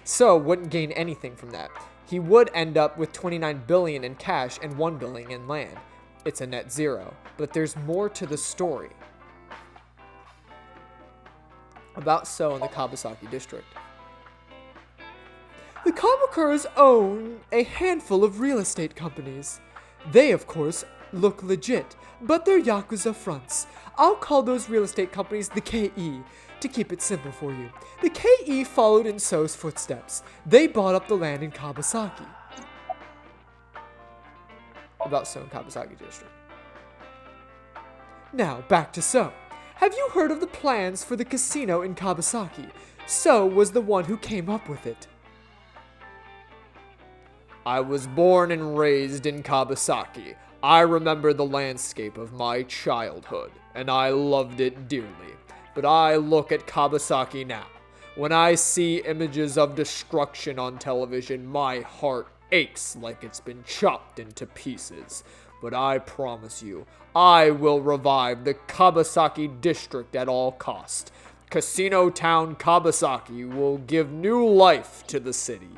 Speaker 1: So wouldn't gain anything from that. He would end up with 29 billion in cash and 1 billion in land. It's a net zero. But there's more to the story about So in the Kabasaki district. The Kamakuras own a handful of real estate companies. They, of course, look legit, but they're Yakuza fronts. I'll call those real estate companies the KE, to keep it simple for you. The KE followed in So's footsteps. They bought up the land in Kabasaki. About So in Kabasaki district. Now, back to So. Have you heard of the plans for the casino in Kabasaki? So was the one who came up with it. I was born and raised in Kabasaki. I remember the landscape of my childhood, and I loved it dearly. But I look at Kabasaki now. When I see images of destruction on television, my heart aches like it's been chopped into pieces. But I promise you, I will revive the Kabasaki district at all cost. Casino Town Kabasaki will give new life to the city.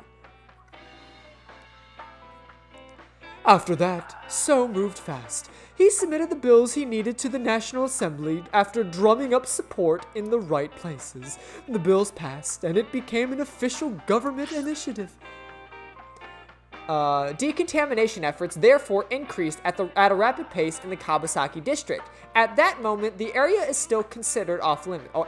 Speaker 1: After that, So moved fast. He submitted the bills he needed to the National Assembly after drumming up support in the right places. The bills passed, and it became an official government initiative. Decontamination efforts therefore increased at a rapid pace in the Kabasaki district. At that moment, the area is still considered off limits.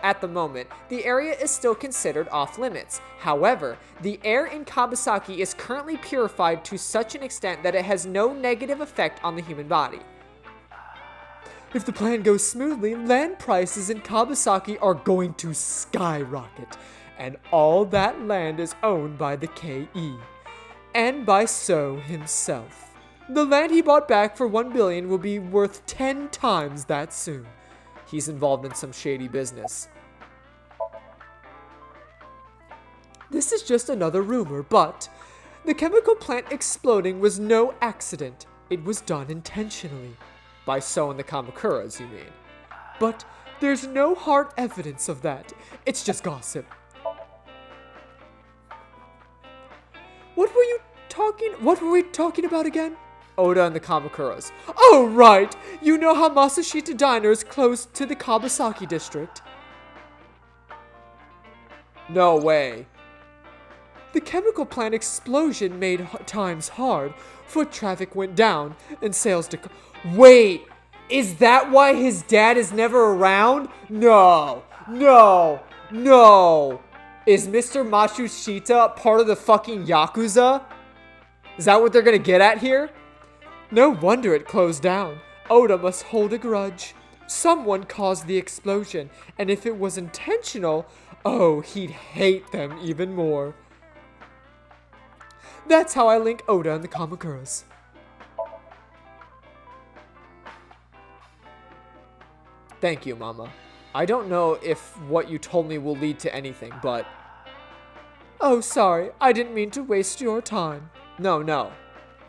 Speaker 1: However, the air in Kabasaki is currently purified to such an extent that it has no negative effect on the human body. If the plan goes smoothly, land prices in Kabasaki are going to skyrocket, and all that land is owned by the KE. And by So himself. The land he bought back for 1 billion will be worth 10 times that soon. He's involved in some shady business. This is just another rumor, but the chemical plant exploding was no accident. It was done intentionally. By So and the Kamakuras, you mean. But there's no hard evidence of that. It's just gossip. What were we talking about again? Oda and the Kamakuras. Oh, right! You know how Masushita Diner is close to the Kabasaki district? No way. The chemical plant explosion made times hard. Foot traffic went down, and sales Wait! Is that why his dad is never around? No! Is Mr. Matsushita part of the fucking Yakuza? Is that what they're gonna get at here? No wonder it closed down. Oda must hold a grudge. Someone caused the explosion, and if it was intentional, oh, he'd hate them even more. That's how I link Oda and the Kamakuras. Thank you, Mama. I don't know if what you told me will lead to anything, but... Oh, sorry. I didn't mean to waste your time. No.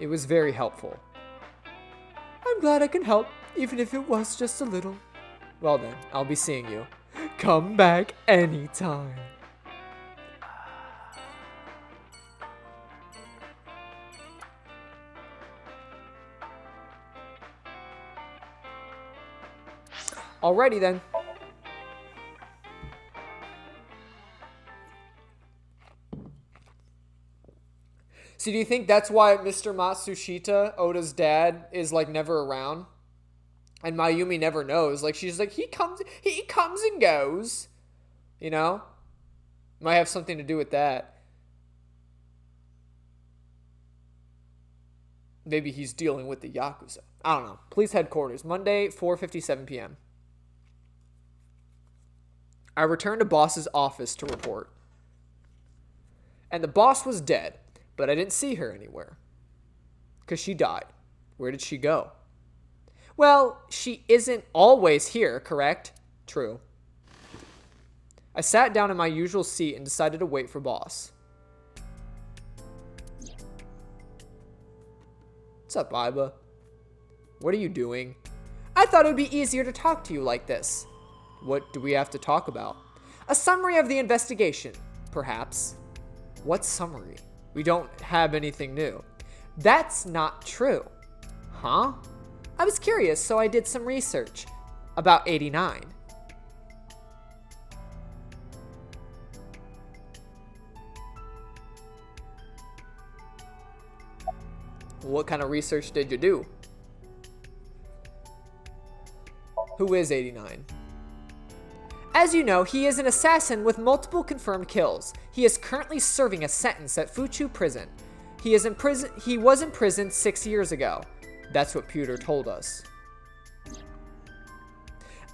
Speaker 1: It was very helpful. I'm glad I can help, even if it was just a little. Well then, I'll be seeing you. Come back anytime. Alrighty then. So do you think that's why Mr. Matsushita, Oda's dad, is like never around? And Mayumi never knows. Like she's like, he comes and goes. You know? Might have something to do with that. Maybe he's dealing with the Yakuza. I don't know. Police headquarters, Monday, 4:57 p.m. I returned to boss's office to report. And the boss was dead, but I didn't see her anywhere. Because she died. Where did she go? Well, she isn't always here, correct? True. I sat down in my usual seat and decided to wait for boss. What's up, Iba? What are you doing? I thought it would be easier to talk to you like this. What do we have to talk about? A summary of the investigation, perhaps. What summary? We don't have anything new. That's not true. Huh? I was curious, so I did some research about 89. What kind of research did you do? Who is 89? As you know, he is an assassin with multiple confirmed kills. He is currently serving a sentence at Fuchu Prison. He was in prison 6 years ago. That's what Pewter told us.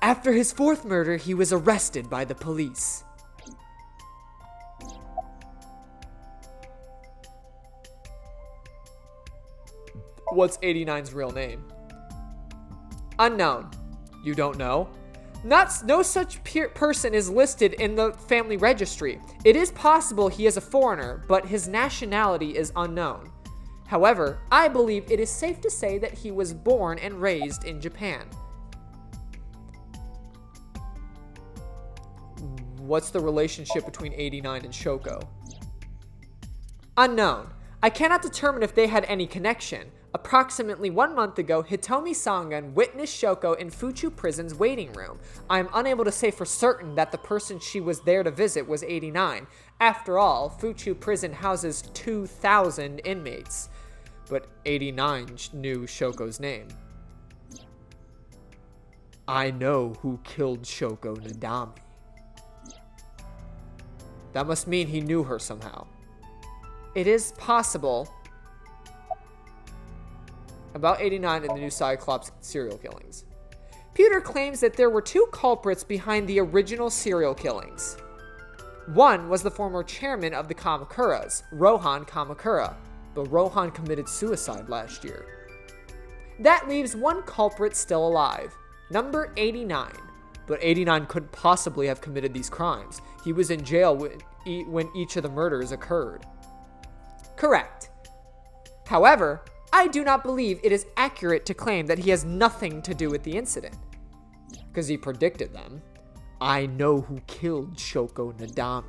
Speaker 1: After his fourth murder, he was arrested by the police. What's 89's real name? Unknown. You don't know? No such person is listed in the family registry. It is possible he is a foreigner, but his nationality is unknown. However, I believe it is safe to say that he was born and raised in Japan. What's the relationship between 89 and Shoko? Unknown. I cannot determine if they had any connection. Approximately 1 month ago, Hitomi Sangan witnessed Shoko in Fuchu Prison's waiting room. I am unable to say for certain that the person she was there to visit was 89. After all, Fuchu Prison houses 2,000 inmates. But 89 knew Shoko's name. I know who killed Shoko Nadami. That must mean he knew her somehow. It is possible. About 89 and the new Cyclops serial killings. Pewter claims that there were 2 culprits behind the original serial killings. One was the former chairman of the Kamakuras, Rohan Kamakura, but Rohan committed suicide last year. That leaves 1 culprit still alive, number 89. But 89 couldn't possibly have committed these crimes. He was in jail when each of the murders occurred. Correct. However, I do not believe it is accurate to claim that he has nothing to do with the incident. Because he predicted them. I know who killed Shoko Nadami.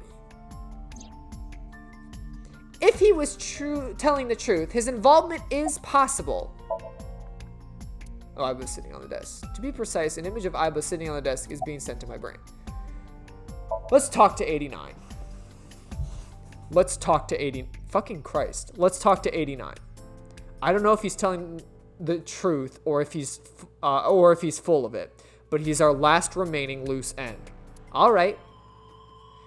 Speaker 1: If he was telling the truth, his involvement is possible. Oh, Aiba sitting on the desk. To be precise, an image of Aiba sitting on the desk is being sent to my brain. Let's talk to 89. Let's talk to 80. Fucking Christ. Let's talk to 89. I don't know if he's telling the truth or if he's full of it, but he's our last remaining loose end. All right.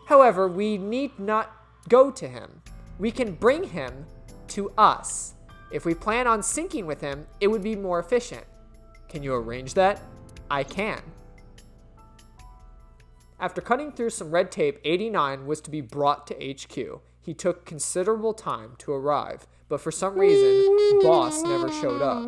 Speaker 1: However, we need not go to him. We can bring him to us. If we plan on syncing with him, it would be more efficient. Can you arrange that? I can. After cutting through some red tape, 89 was to be brought to HQ. He took considerable time to arrive, but for some reason, Boss never showed up.